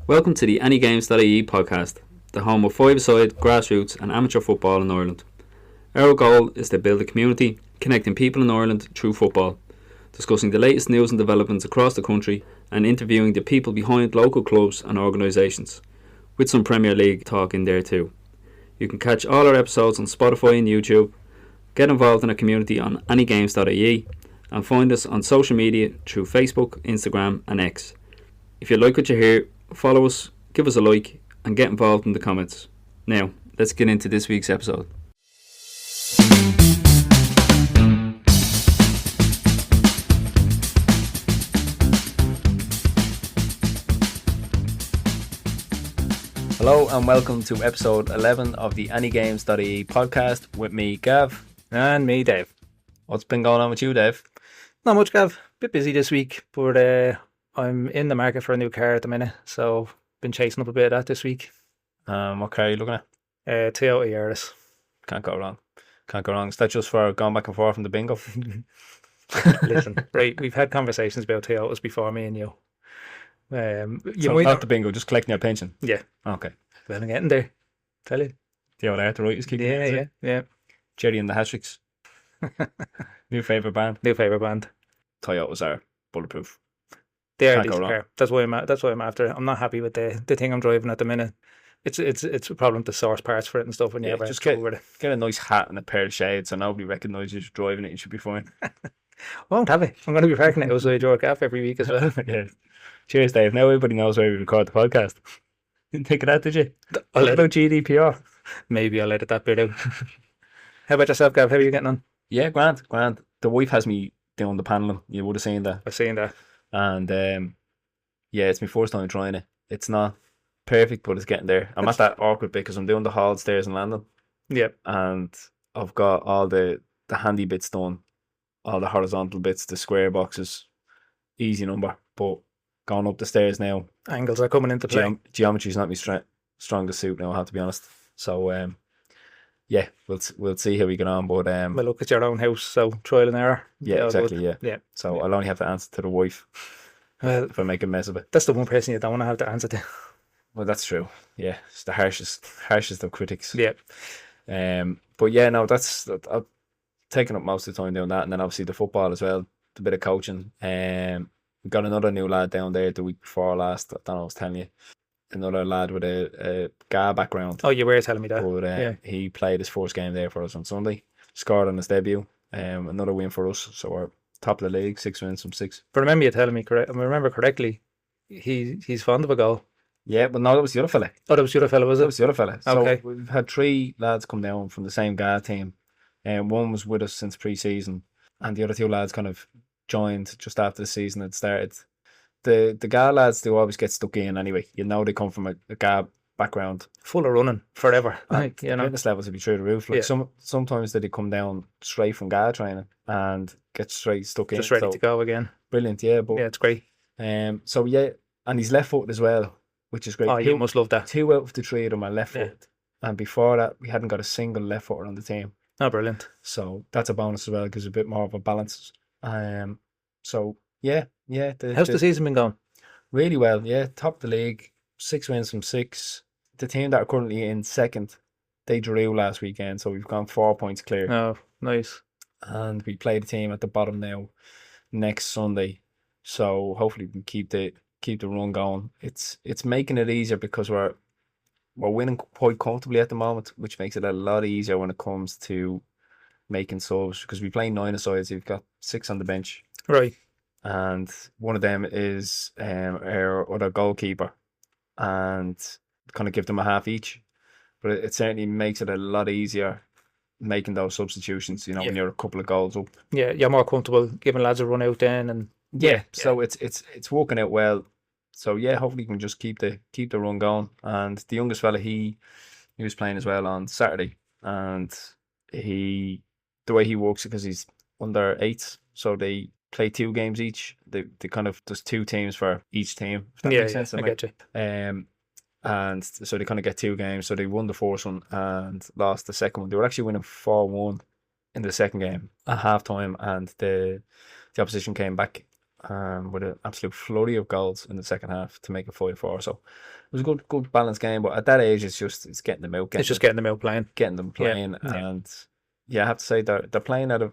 Welcome to the anygames.ie podcast, the home of five-a-side, grassroots and amateur football in Ireland. Our goal is to build a community, connecting people in Ireland through football, discussing the latest news and developments across the country and interviewing the people behind local clubs and organisations, with some Premier League talk in there too. You can catch all our episodes on Spotify and YouTube, get involved in our community on anygames.ie and find us on social media through Facebook, Instagram and X. If you like what you hear, follow us, give us a like and get involved in the comments. Now, let's get into this week's episode. Hello and welcome to episode 11 of the anygames.ie podcast with me, Gav. And me, Dave. What's been going on with you, Dave? Not much, Gav. Bit busy this week, but I'm in the market for a new car at the minute, so been chasing up a bit of that this week. What car are you looking at? Toyota Yaris. Can't go wrong. Can't go wrong. Is that just for going back and forth from the bingo? Listen, right, we've had conversations about Toyotas before, me and you. So not the bingo, just collecting your pension? Yeah. Okay. Well, I'm getting there. Tell you. The old arthritis keep Yeah. Jerry and the Hatricks. New favourite band? New favourite band. Toyotas are bulletproof. They are a Can't go decent wrong. car. That's why I'm after it. I'm not happy with the thing I'm driving at the minute. It's a problem to source parts for it and stuff when you Yeah, ever just go with it. Get a nice hat and a pair of shades so nobody recognises you driving it. You should be fine. Won't have it. I'm going to be parking it outside your gaff every week as well. Yeah. Cheers, Dave. Now everybody knows where we record the podcast. Didn't think of that, did you? I'll What about GDPR? Maybe I'll edit that bit out. How about yourself, Gav? How are you getting on? Yeah, grand. The wife has me doing the paneling. You would have seen that. I've seen that. And yeah, it's my first time trying it. It's not perfect, but it's getting there. I'm at that awkward bit because I'm doing the hall stairs and landing, Yep. and I've got all the handy bits done, all the horizontal bits, the square boxes, easy number. But going up the stairs now, Angles are coming into play. geometry's not my strongest suit now, I have to be honest. So yeah, we'll see how we get on. But Well, look, it's your own house, so trial and error. yeah, exactly, good. yeah. Yeah. So I'll only have to answer to the wife Well, if I make a mess of it. that's the one person you don't want to have to answer to. Well, that's true. Yeah, it's the harshest of critics. Yeah. But yeah, no, I've taken up most of the time doing that, and then obviously the football as well, a bit of coaching. We got another new lad down there the week before last. I don't know, I was telling you, another lad with a GA background. Oh, you were telling me that. But Yeah. he played his first game there for us on Sunday. Scored on his debut. Another win for us. So we're top of the league, 6 wins from 6. But remember you telling me correct. I remember correctly. He's fond of a goal. Yeah, but no, that was the other fella. Oh, that was the other fella, was That it? was the other fella. So Okay. we've had 3 lads come down from the same GA team. One was with us since pre-season, and the other 2 lads kind of joined just after the season had started. The GA lads, they always get stuck in anyway. You know, they come from a GA background. Full of running forever. And Like, you know. fitness levels would be through the roof. Like Yeah. sometimes they come down straight from GA training and get straight stuck in. Just ready So to go again. brilliant, yeah. But Yeah, it's great. so yeah, and he's left footed as well, which is great. Oh, you must love that. 2 out of the 3 of them are left Yeah. footed, and before that we hadn't got a single left footer on the team. Oh, brilliant. So that's a bonus as well, gives a bit more of a balance. So yeah. How's the season been going? Really well, yeah. Top of the league, 6 wins from 6. The team that are currently in second, they drew last weekend, so we've gone 4 points clear. Oh, nice. And we play the team at the bottom now next Sunday. So hopefully we can keep the run going. It's making it easier because we're winning quite comfortably at the moment, which makes it a lot easier when it comes to making subs, because we play 9-a-sides. We've got 6 on the bench, Right. and one of them is our other goalkeeper, and kind of give them a half each. But it certainly makes it a lot easier making those substitutions, you know, when Yeah. you're a couple of goals up. Yeah, you're more comfortable giving lads a run out then, and So it's working out well. So yeah, hopefully we can just keep the run going. And the youngest fella, he was playing as well on Saturday, and the way he works it, because he's under 8, so they play 2 games each. They kind of, there's 2 teams for each team, if that yeah, makes sense. I get you. And so they kind of get 2 games. So they won the first one and lost the second one. They were actually winning 4-1 in the second game at half time, and the opposition came back with an absolute flurry of goals in the second half to make it 5-4. So it was a good balanced game. But at that age, it's getting them out, It's just getting them out playing. getting them playing, and I have to say they're playing at a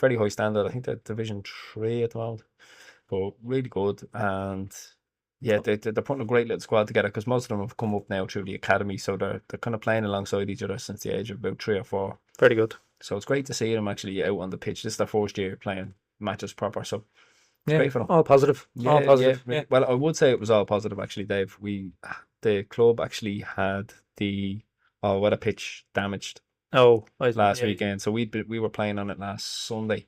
very high standard. I think they're Division 3 at the moment, but really good. And yeah, they're putting a great little squad together because most of them have come up now through the academy, so they're kind of playing alongside each other since the age of about 3 or 4. Very good. So it's great to see them actually out on the pitch. This is their first year playing matches proper, so it's Yeah, great for them. all positive. All positive. Yeah. Well, I would say it was all positive actually, Dave. The club actually had the all-weather pitch damaged Oh, last weekend, so we were playing on it last Sunday,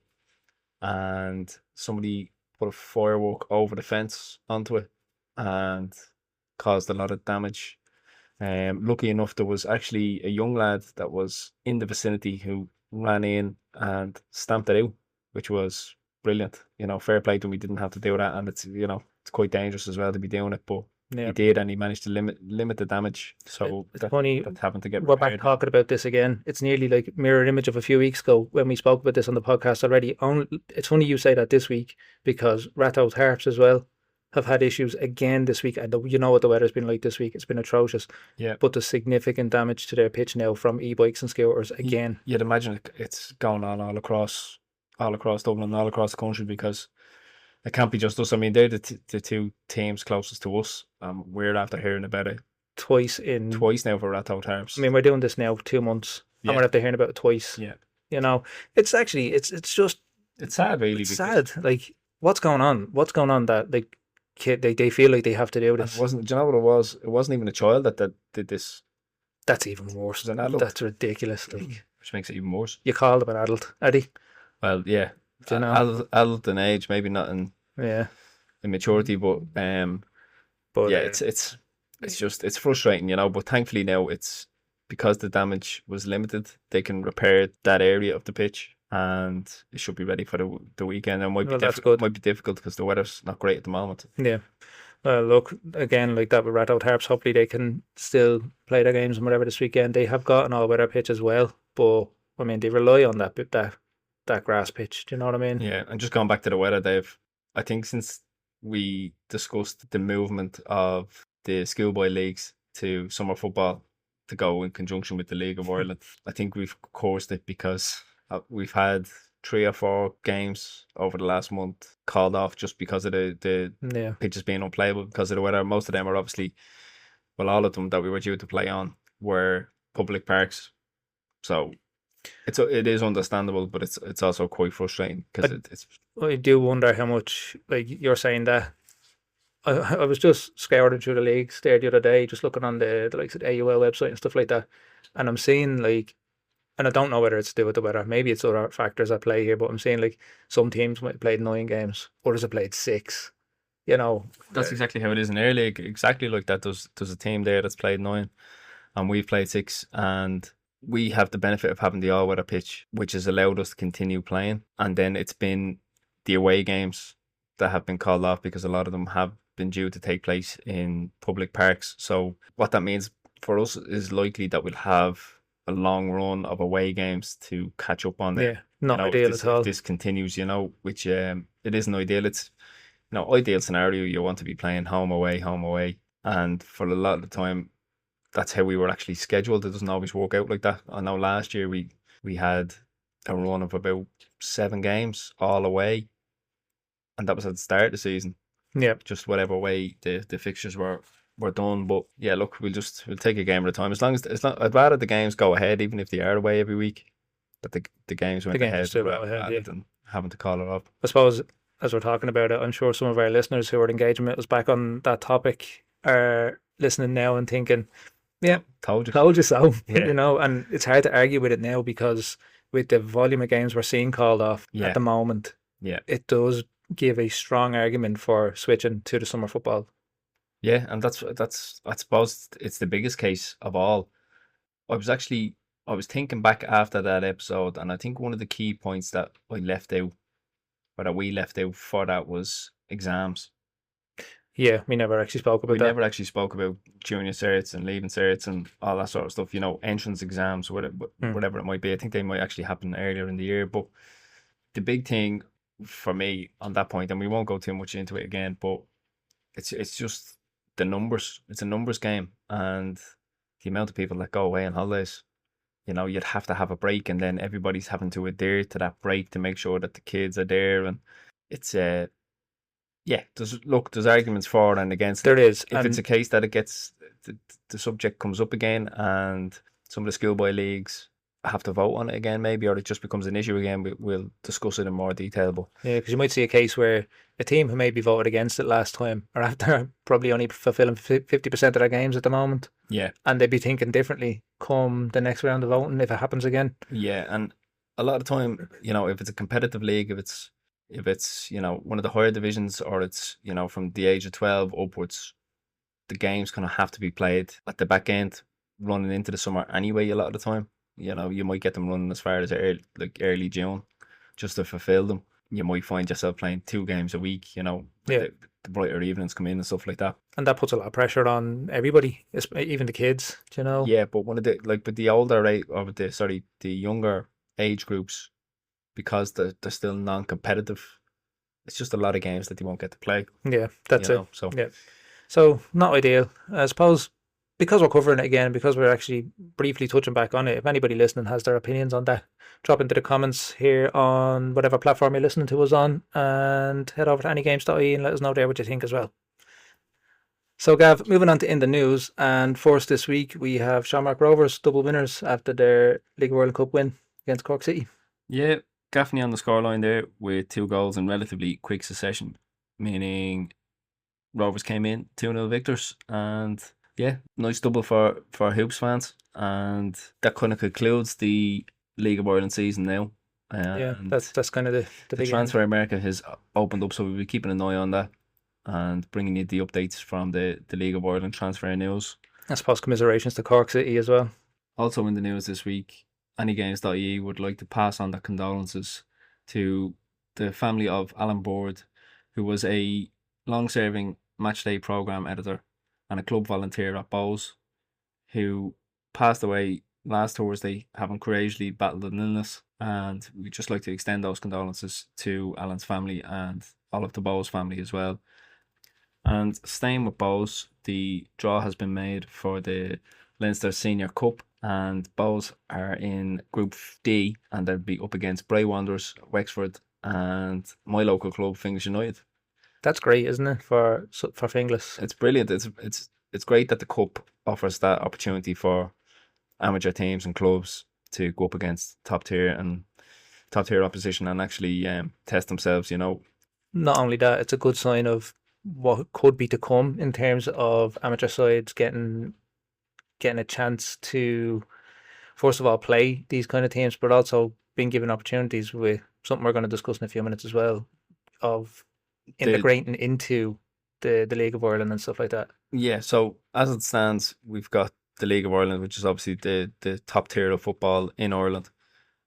and somebody put a firework over the fence onto it and caused a lot of damage. Lucky enough, there was actually a young lad that was in the vicinity who ran in and stamped it out, which was brilliant. Fair play to him. We didn't have to do that, and it's quite dangerous as well to be doing it, but he did, and he managed to limit the damage. So it's funny. that's having to get We're repaired. back talking about this again. It's nearly like mirror image of a few weeks ago when we spoke about this on the podcast already. It's funny you say that this week because Ratho's Harps as well have had issues again this week. And you know what the weather's been like this week. It's been atrocious. Yeah. But there's significant damage to their pitch now from e-bikes and scooters again. You'd imagine it's going on all across Dublin, all across the country, because it can't be just us. I mean, they're the two teams closest to us. We're after hearing about it twice now for Ratho Harps. I mean, we're doing this now 2 months, and we're after hearing about it twice. Yeah. It's actually it's just it's sad, really. It's sad. Like, what's going on? What's going on that like they feel like they have to do this? Do you know what it was? It wasn't even a child that did this. That's even worse. That's ridiculous. Like, which makes it even worse. You called him an adult, Eddie? Well, yeah. Adult in age, maybe not in maturity, but it's frustrating, But thankfully now it's because the damage was limited, they can repair that area of the pitch, and it should be ready for the weekend. And it might be difficult because the weather's not great at the moment. Yeah. Look, again, like that with Rathout Harps, hopefully they can still play their games and whatever this weekend. They have got an all-weather pitch as well, but I mean, they rely on that grass pitch. Do you know what I mean? Yeah, and just going back to the weather, Dave, I think since we discussed the movement of the schoolboy leagues to summer football to go in conjunction with the League of Ireland, I think we've coursed it because we've had 3 or 4 games over the last month called off just because of the pitches being unplayable because of the weather. Most of them are obviously, well, all of them that we were due to play on were public parks. So it is understandable, but it's also quite frustrating because I do wonder how much, like you're saying that. I was just scouring through the leagues there the other day, just looking on the likes of the AUL website and stuff like that, and I'm seeing like, and I don't know whether it's to do with the weather, maybe it's other factors at play here, but I'm seeing like some teams might have played 9 games, others have played 6. That's exactly how it is in our league. Exactly like that. There's a team there that's played 9, and we've played 6, and we have the benefit of having the all-weather pitch, which has allowed us to continue playing. And then it's been the away games that have been called off because a lot of them have been due to take place in public parks. So what that means for us is likely that we'll have a long run of away games to catch up on. Yeah, not ideal at all. If this continues, which it isn't ideal. It's ideal scenario, you want to be playing home away, and for a lot of the time that's how we were actually scheduled. It doesn't always work out like that. I know last year we had a run of about 7 games all away, and that was at the start of the season. Yeah, just whatever way the fixtures were done. But yeah, look, we'll take a game at a time. As long I'd rather the games go ahead, even if they are away every week, that the games went ahead rather than having to call it off. I suppose as we're talking about it, I'm sure some of our listeners who are engaging with us back on that topic are listening now and thinking, yeah, told you so. Yeah. And it's hard to argue with it now because with the volume of games we're seeing called off at the moment, it does give a strong argument for switching to the summer football. Yeah, and that's I suppose it's the biggest case of all. I was thinking back after that episode, and I think one of the key points that we left out for that was exams. Yeah, we never actually spoke about that. We never actually spoke about junior certs and leaving certs and all that sort of stuff, entrance exams, whatever it might be. I think they might actually happen earlier in the year. But the big thing for me on that point, and we won't go too much into it again, but it's just the numbers. It's a numbers game, and the amount of people that go away on holidays. You'd have to have a break, and then everybody's having to adhere to that break to make sure that the kids are there, and it's there's arguments for and against. There is. If it's a case that it gets the subject comes up again, and some of the schoolboy leagues have to vote on it again, maybe, or it just becomes an issue again, we'll discuss it in more detail. But yeah, because you might see a case where a team who maybe voted against it last time are after probably only fulfilling 50% of their games at the moment. Yeah. And they'd be thinking differently come the next round of voting if it happens again. Yeah, and a lot of time, if it's a competitive league, if it's one of the higher divisions, or it's from the age of 12 upwards, the games kind of have to be played at the back end, running into the summer anyway. A lot of the time, you might get them running as far as early June, just to fulfill them. You might find yourself playing 2 games a week. The brighter evenings come in and stuff like that. And that puts a lot of pressure on everybody, even the kids. Yeah, but one of with the older or with the younger age groups, because they're still non-competitive, it's just a lot of games that they won't get to play. Yeah, that's it. So yeah, so not ideal, I suppose. Because we're covering it again, because we're actually briefly touching back on it, if anybody listening has their opinions on that, drop into the comments here on whatever platform you're listening to us on, and head over to anygames.ie and let us know there what you think as well. So Gav, moving on to in the news, and for us this week we have Shamrock Rovers double winners after their League of Ireland Cup win against Cork City. Yeah, Gaffney on the scoreline there with 2 goals in relatively quick succession, meaning Rovers came in 2-0 victors, and yeah, nice double for Hoops fans, and that kind of concludes the League of Ireland season now. Yeah, that's kind of the big transfer market has opened up, so we'll be keeping an eye on that and bringing you the updates from the League of Ireland transfer news. I suppose commiserations to Cork City as well. Also in the news this week, anygames.ie would like to pass on their condolences to the family of Alan Board, who was a long-serving matchday programme editor and a club volunteer at Bowes, who passed away last Thursday, having courageously battled an illness. And we'd just like to extend those condolences to Alan's family and all of the Bowes family as well. And staying with Bowes, the draw has been made for the Leinster Senior Cup, and Bowes are in Group D, and they'll be up against Bray Wanderers, Wexford, and my local club, Finglas United. That's great, isn't it, for Finglas? It's brilliant. It's great that the cup offers that opportunity for amateur teams and clubs to go up against top tier opposition and actually test themselves. Not only that, it's a good sign of what could be to come in terms of amateur sides getting a chance to, first of all, play these kind of teams, but also being given opportunities with something we're going to discuss in a few minutes as well, of integrating into the League of Ireland and stuff like that. Yeah, so as it stands, we've got the League of Ireland, which is obviously the top tier of football in Ireland,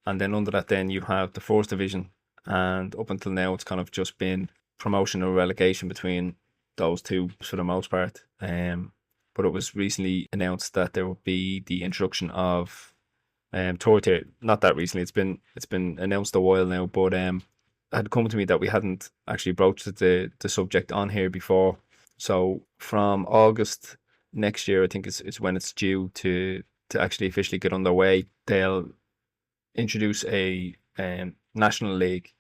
and then under that then you have the First Division, and up until now it's kind of just been promotion or relegation between those two for the most part. But it was recently announced that there would be the introduction of third tier. Not that recently, it's been announced a while now, but it had come to me that we hadn't actually broached the subject on here before. So from August next year, I think it's when it's due to actually officially get underway. They'll introduce a national league.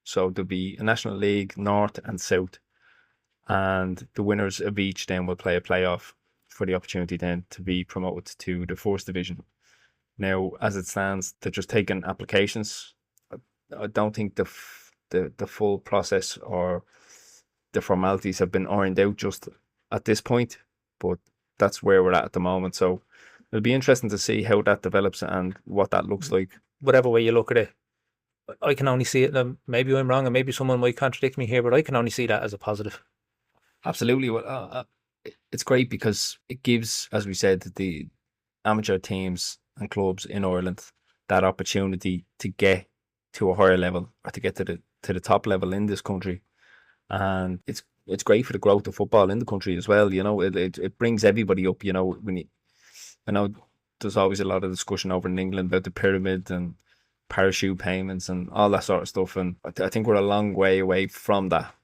So there'll be a national league, North and South, and the winners of each then will play a playoff for the opportunity then to be promoted to the First Division. Now, as it stands, they're just taking applications. I don't think the full process or the formalities have been ironed out just at this point, but that's where we're at the moment. So it'll be interesting to see how that develops and what that looks like. Whatever way you look at it, I can only see it. Maybe I'm wrong, and maybe someone might contradict me here, but I can only see that as a positive. Absolutely. Well, it's great because it gives, as we said, the amateur teams and clubs in Ireland that opportunity to get to a higher level, or to get to the top level in this country, and it's great for the growth of football in the country as well. It brings everybody up. I know there's always a lot of discussion over in England about the pyramid and parachute payments and all that sort of stuff. And I think we're a long way away from that.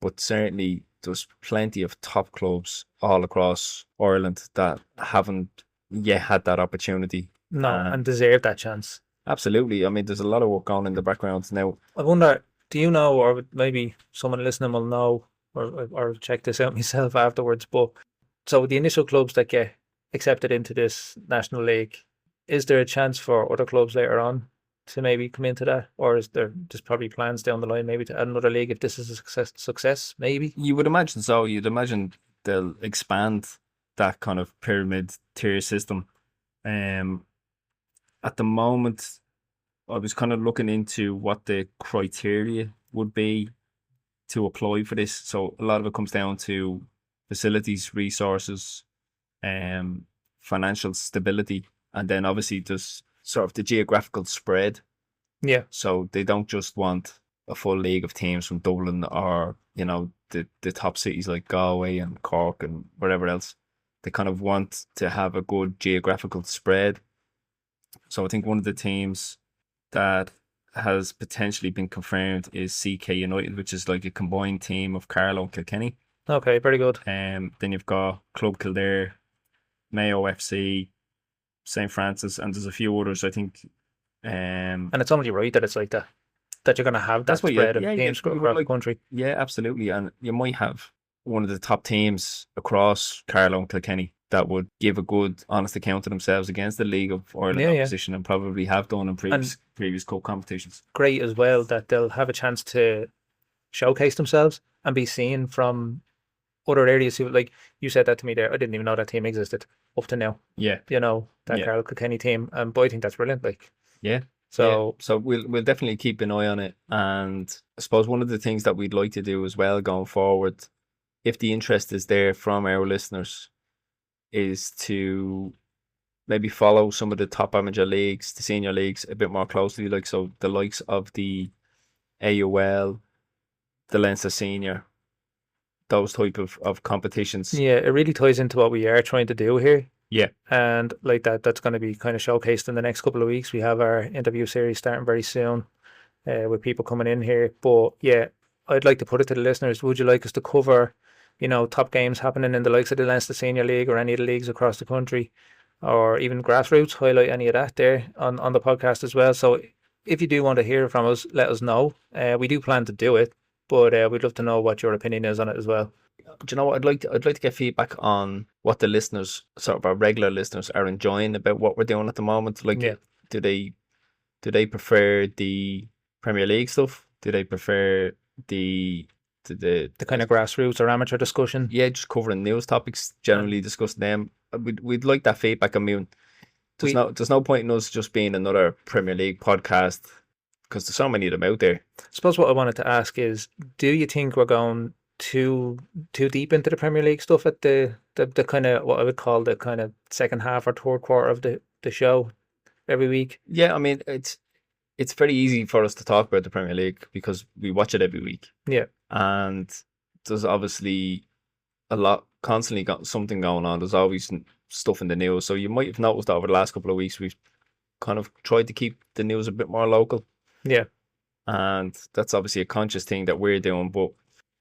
But certainly there's plenty of top clubs all across Ireland that haven't yet had that opportunity. No, and deserve that chance. Absolutely. I mean, there's a lot of work going in the background now. I wonder, do you know, or maybe someone listening will know, or check this out myself afterwards, but so the initial clubs that get accepted into this National League, is there a chance for other clubs later on to maybe come into that? Or is there just probably plans down the line maybe to add another league if this is a success maybe? You would imagine so. You'd imagine they'll expand that kind of pyramid tier system. At the moment, I was kind of looking into what the criteria would be to apply for this. So a lot of it comes down to facilities, resources, financial stability, and then obviously there's sort of the geographical spread. Yeah. So they don't just want a full league of teams from Dublin or, you know, the top cities like Galway and Cork and wherever else. They kind of want to have a good geographical spread. So I think one of the teams that has potentially been confirmed is CK United, which is like a combined team of Carlow and Kilkenny. Okay, very good. Then you've got Club Kildare, Mayo FC, St. Francis, and there's a few others, I think. And it's only right that it's like that you're going to have that spread of teams across the country. Yeah, absolutely. And you might have one of the top teams across Carlow and Kilkenny that would give a good, honest account of themselves against the League of Ireland opposition and probably have done in previous cup competitions. Great as well that they'll have a chance to showcase themselves and be seen from other areas. Like you said that to me there, I didn't even know that team existed up to now. Yeah. You know, that Carlow Kilkenny team. But I think that's brilliant. Like, yeah. So we'll definitely keep an eye on it. And I suppose one of the things that we'd like to do as well going forward, if the interest is there from our listeners, is to maybe follow some of the top amateur leagues, the senior leagues, a bit more closely. Like, so the likes of the AUL, the Leinster Senior, those type of competitions. Yeah, it really ties into what we are trying to do here. Yeah. And like that's going to be kind of showcased in the next couple of weeks. We have our interview series starting very soon with people coming in here. But yeah, I'd like to put it to the listeners. Would you like us to cover, you know, top games happening in the likes of the Leinster Senior League or any of the leagues across the country, or even grassroots, highlight any of that there on the podcast as well? So if you do want to hear from us, let us know. We do plan to do it, but we'd love to know what your opinion is on it as well. Do you know what? I'd like to get feedback on what the listeners, sort of our regular listeners, are enjoying about what we're doing at the moment. Like, do they prefer the Premier League stuff? Do they prefer the kind of grassroots or amateur discussion? Yeah, just covering news topics, generally discussing them. We'd like that feedback. I mean, there's no point in us just being another Premier League podcast because there's so many of them out there. I suppose what I wanted to ask is, do you think we're going too deep into the Premier League stuff at the kind of what I would call the kind of second half or third quarter of the show every week? Yeah, I mean, it's very easy for us to talk about the Premier League because we watch it every week. Yeah. And there's obviously a lot, constantly got something going on. There's always stuff in the news. So you might have noticed that over the last couple of weeks, we've kind of tried to keep the news a bit more local. Yeah. And that's obviously a conscious thing that we're doing, but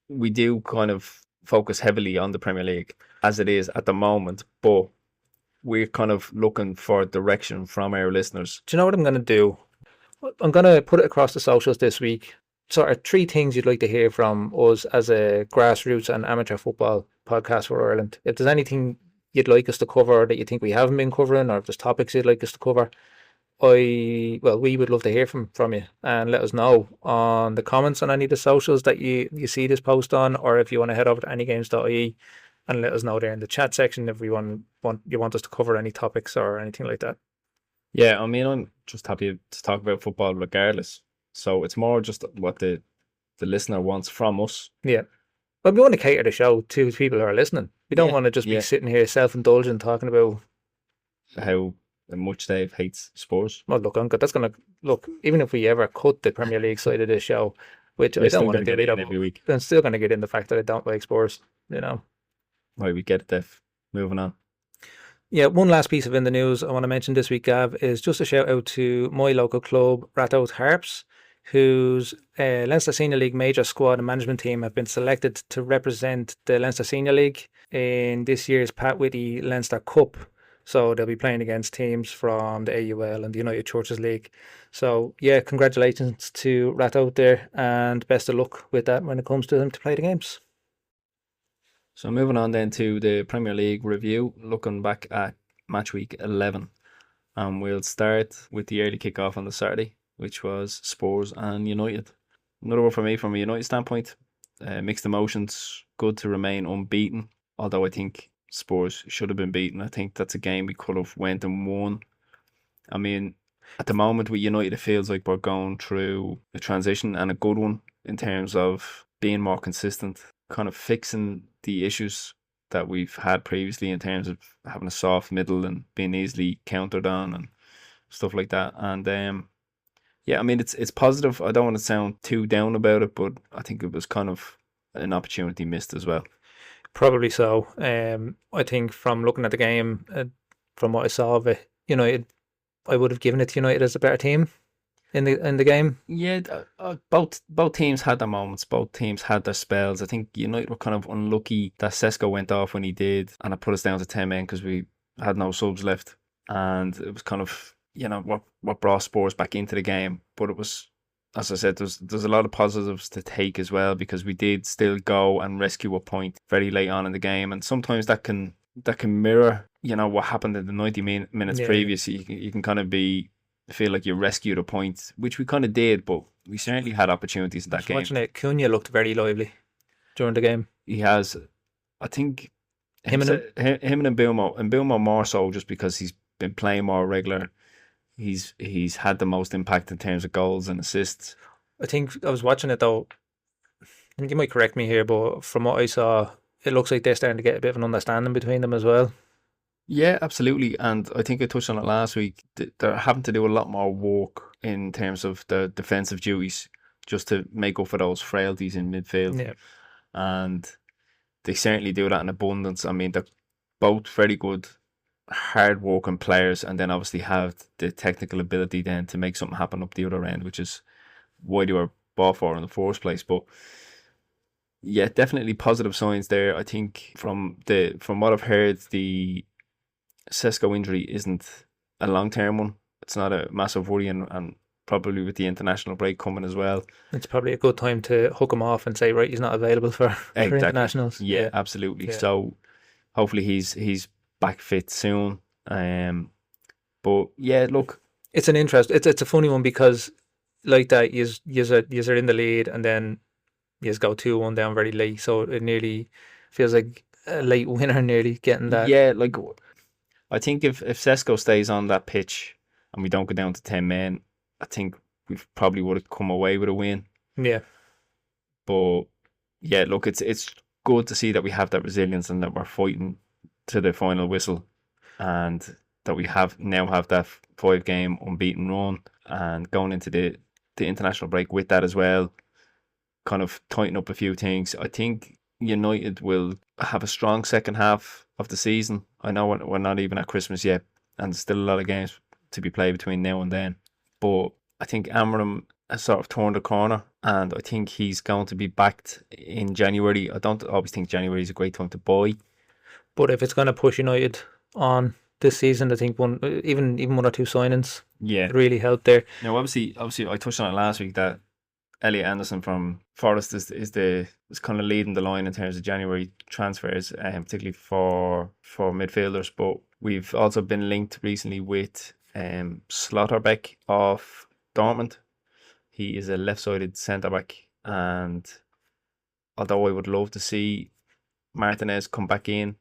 we do kind of focus heavily on the Premier League as it is at the moment, but we're kind of looking for direction from our listeners. Do you know what I'm going to do? I'm going to put it across the socials this week. Sort of 3 things you'd like to hear from us as a grassroots and amateur football podcast for Ireland. If there's anything you'd like us to cover that you think we haven't been covering, or if there's topics you'd like us to cover, we would love to hear from you, and let us know on the comments on any of the socials that you see this post on, or if you want to head over to anygames.ie and let us know there in the chat section if you want us to cover any topics or anything like that. Yeah, I mean, I'm just happy to talk about football regardless. So it's more just what the listener wants from us. Yeah. But we want to cater the show to people who are listening. We don't want to just be sitting here self-indulgent talking about how much Dave hates Spurs. Well, look, that's going to look, even if we ever cut the Premier League side of this show, which I don't want to do every week, I'm still going to get in the fact that I don't like Spurs, you know. Right, we get it, Dave. Moving on. Yeah, one last piece of in the news I want to mention this week, Gav, is just a shout out to my local club, Rathout Harps, whose Leinster Senior League major squad and management team have been selected to represent the Leinster Senior League in this year's Pat Whitty Leinster Cup. So they'll be playing against teams from the AUL and the United Churches League. So yeah, congratulations to Rathout there, and best of luck with that when it comes to them to play the games. So moving on then to the Premier League review, looking back at match week 11. And we'll start with the early kickoff on the Saturday, which was Spurs and United. Another one for me from a United standpoint. Mixed emotions, good to remain unbeaten. Although I think Spurs should have been beaten. I think that's a game we could have went and won. I mean, at the moment with United, it feels like we're going through a transition, and a good one, in terms of being more consistent, kind of fixing the issues that we've had previously in terms of having a soft middle and being easily countered on and stuff like that. And yeah, I mean, it's positive. I don't want to sound too down about it, but I think it was kind of an opportunity missed as well. Probably so. I think from looking at the game, from what I saw of it, United, I would have given it to United as a better team in the game. Yeah, both teams had their moments. Both teams had their spells. I think United were kind of unlucky that Sesko went off when he did, and it put us down to 10 men because we had no subs left, and it was kind of what brought Spurs back into the game. But it was, as I said, there's a lot of positives to take as well, because we did still go and rescue a point very late on in the game, and sometimes that can mirror what happened in the 90 minutes previous. You can kind of feel like you rescued a point, which we kind of did, but we certainly had opportunities in that game. Watching it, Cunha looked very lively during the game. He has, I think, him and Mbeumo more so, just because he's been playing more regular. He's had the most impact in terms of goals and assists. I think I was watching it though. I think you might correct me here, but from what I saw, it looks like they're starting to get a bit of an understanding between them as well. Yeah, absolutely. And I think I touched on it last week. They're having to do a lot more work in terms of the defensive duties, just to make up for those frailties in midfield. Yeah. And they certainly do that in abundance. I mean, they're both very good, hard-working players, and then obviously have the technical ability then to make something happen up the other end, which is why they were bought for in the first place. But yeah, definitely positive signs there. I think from what I've heard, the Sesko injury isn't a long-term one. It's not a massive worry, and probably with the international break coming as well, it's probably a good time to hook him off and say, right, he's not available for internationals. Yeah, absolutely. Yeah. So hopefully he's back fit soon. But yeah, look, it's an interest. It's a funny one, because like that, you're in the lead, and then you just go 2-1 down very late. So it nearly feels like a late winner, nearly getting that. Yeah, like I think if Sesko stays on that pitch and we don't go down to 10 men, I think we probably would have come away with a win. Yeah. But yeah, look, it's good to see that we have that resilience and that we're fighting to the final whistle, and that we now have that 5-game unbeaten run, and going into the international break with that as well, kind of tighten up a few things. I think United will have a strong second half of the season. I know we're not even at Christmas yet, and there's still a lot of games to be played between now and then. But I think Amorim has sort of turned the corner, and I think he's going to be backed in January. I don't always think January is a great time to buy. But if it's going to push United on this season, I think even 1 or 2 signings really helped there. Now, obviously, I touched on it last week that Elliot Anderson from Forest is kind of leading the line in terms of January transfers, particularly for midfielders. But we've also been linked recently with Slotterbeck of Dortmund. He is a left-sided centre-back, and although I would love to see Martinez come back in,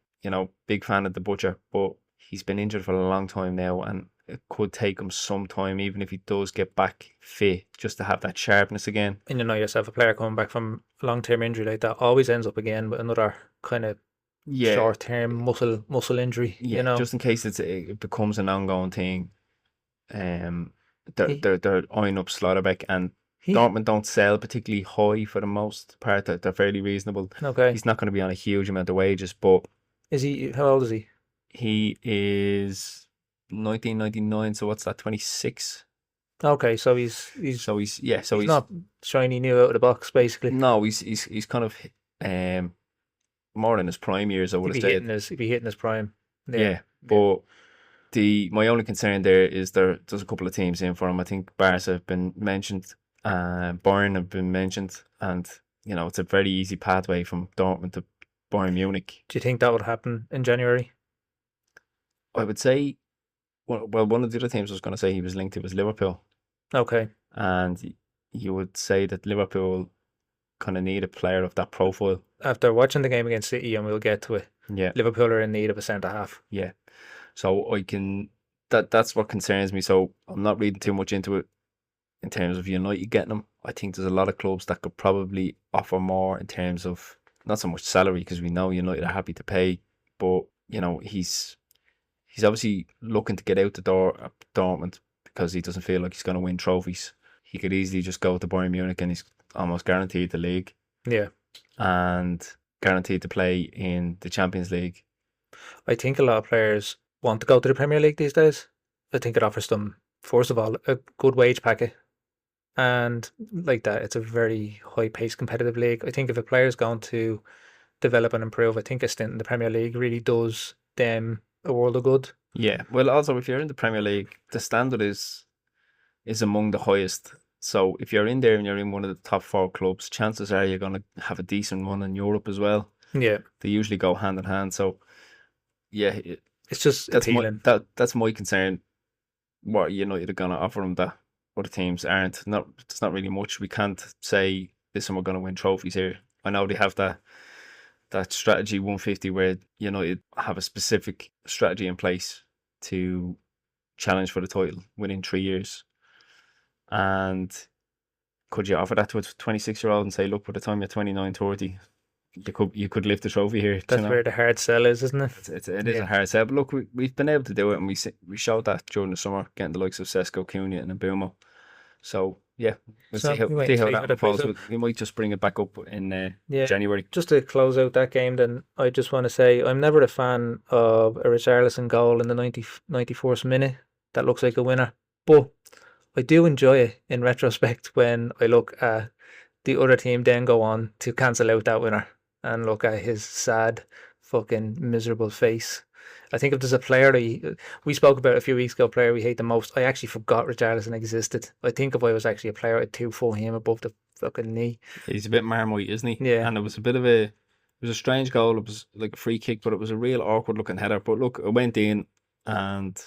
big fan of the Butcher, but he's been injured for a long time now, and it could take him some time, even if he does get back fit, just to have that sharpness again. And yourself, a player coming back from a long-term injury like that always ends up again with another kind of short-term muscle injury. Yeah, just in case it becomes an ongoing thing. They're eyeing up Slotterbeck, and Dortmund don't sell particularly high for the most part. They're fairly reasonable. Okay. He's not going to be on a huge amount of wages, but is he? How old is he? He is 1999, so what's that, 26? Okay, so he's So he's not shiny new out of the box, basically. no, he's kind of more in his prime years, I would have said. He'd be hitting his prime. Yeah, but my only concern there is there's a couple of teams in for him. I think Barca have been mentioned, Bayern have been mentioned, and it's a very easy pathway from Dortmund to Bayern Munich. Do you think that would happen in January? I would say, well, one of the other teams I was going to say he was linked to was Liverpool, Okay. and you would say that Liverpool kind of need a player of that profile. After watching the game against City, and we'll get to it, Yeah, Liverpool are in need of a centre half. yeah. So that's what concerns me. So I'm not reading too much into it in terms of United getting him. I think there's a lot of clubs that could probably offer more in terms of not so much salary, because we know United are happy to pay, but he's obviously looking to get out the door at Dortmund because he doesn't feel like he's going to win trophies. He could easily just go to Bayern Munich and he's almost guaranteed the league. Yeah. And guaranteed to play in the Champions League. I think a lot of players want to go to the Premier League these days. I think it offers them, first of all, a good wage packet. And like that, it's a very high-paced competitive league. I think if a player is going to develop and improve, I think a stint in the Premier League really does them a world of good. Yeah, well, also if you're in the Premier League, the standard is among the highest. So if you're in there and you're in one of the top 4 clubs, chances are you're going to have a decent one in Europe as well. Yeah, they usually go hand in hand. So yeah, it's just appealing. That's my concern. What United are going to offer them that other teams aren't. It's not really much. We can't say, listen, we're going to win trophies here. I know they have that strategy 150 where United have a specific strategy in place to challenge for the title within 3 years. And could you offer that to a 26-year-old and say, look, by the time you're 29, 30, you could lift the trophy here? That's where the hard sell is, isn't it? It is a hard sell. But look, we've been able to do it, and we showed that during the summer, getting the likes of Sesko, Cunha and Mbumo. So yeah, we'll see how that unfolds. We might just bring it back up in January. Just to close out that game, then I just want to say I'm never a fan of a Richarlison goal in the 91st minute that looks like a winner, but I do enjoy it in retrospect when I look at the other team then go on to cancel out that winner and look at his sad, fucking miserable face. I think if there's a player we spoke about a few weeks ago, a player we hate the most, I actually forgot Richarlison existed. I think if I was actually a player, I'd 2-4 him above the fucking knee. He's a bit Marmite, isn't he? Yeah. And it was a strange goal. It was like a free kick, but it was a real awkward looking header. But look, it went in, and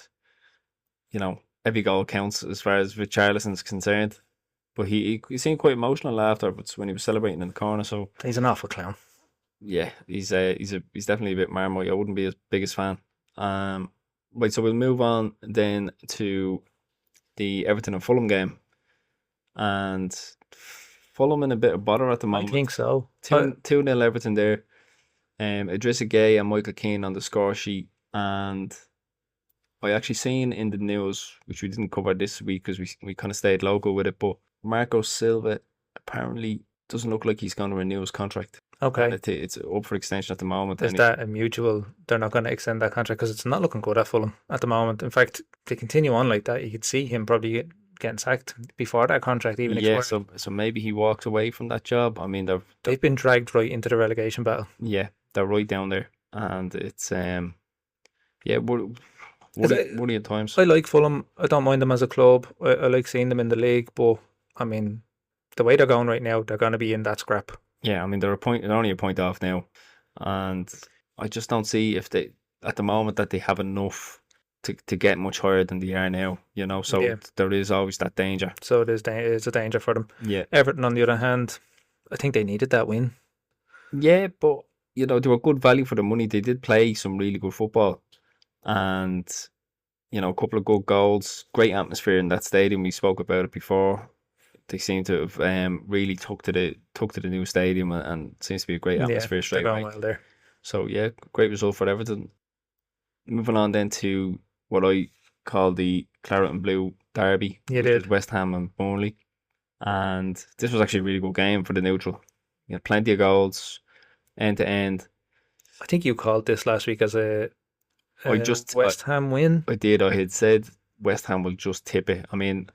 every goal counts as far as Richarlison's concerned. But he seemed quite emotional afterwards when he was celebrating in the corner. So he's an awful clown. Yeah, he's definitely a bit Marmite. I wouldn't be his biggest fan. Right, so we'll move on then to the Everton and Fulham game. And Fulham in a bit of bother at the moment. I think so. 2-0 Everton there. Idrissa Gueye and Michael Keane on the score sheet. And I actually seen in the news, which we didn't cover this week because we kind of stayed local with it, but Marco Silva apparently doesn't look like he's going to renew his contract. Okay. It's up for extension at the moment. Is that a mutual? They're not going to extend that contract because it's not looking good at Fulham at the moment. In fact, if they continue on like that, you could see him probably getting sacked before that contract even expired. So maybe he walks away from that job. I mean, they've been dragged right into the relegation battle. Yeah, they're right down there, and it's worrying at times. I like Fulham. I don't mind them as a club. I like seeing them in the league, but I mean, the way they're going right now, they're going to be in that scrap. Yeah, I mean, they're only a point off now, and I just don't see if they, at the moment, that they have enough to get much higher than they are now, so there is always that danger. So it's a danger for them. Yeah. Everton, on the other hand, I think they needed that win. Yeah, but, they were good value for the money. They did play some really good football, and, a couple of good goals, great atmosphere in that stadium. We spoke about it before. They seem to have really took to the new stadium, and seems to be a great atmosphere straight away. Well there. So yeah, great result for Everton. Moving on then to what I call the Claret and Blue derby, which is West Ham and Burnley, and this was actually a really good game for the neutral. You had plenty of goals, end to end. I think you called this last week as a West Ham win. I had said West Ham will just tip it. I mean,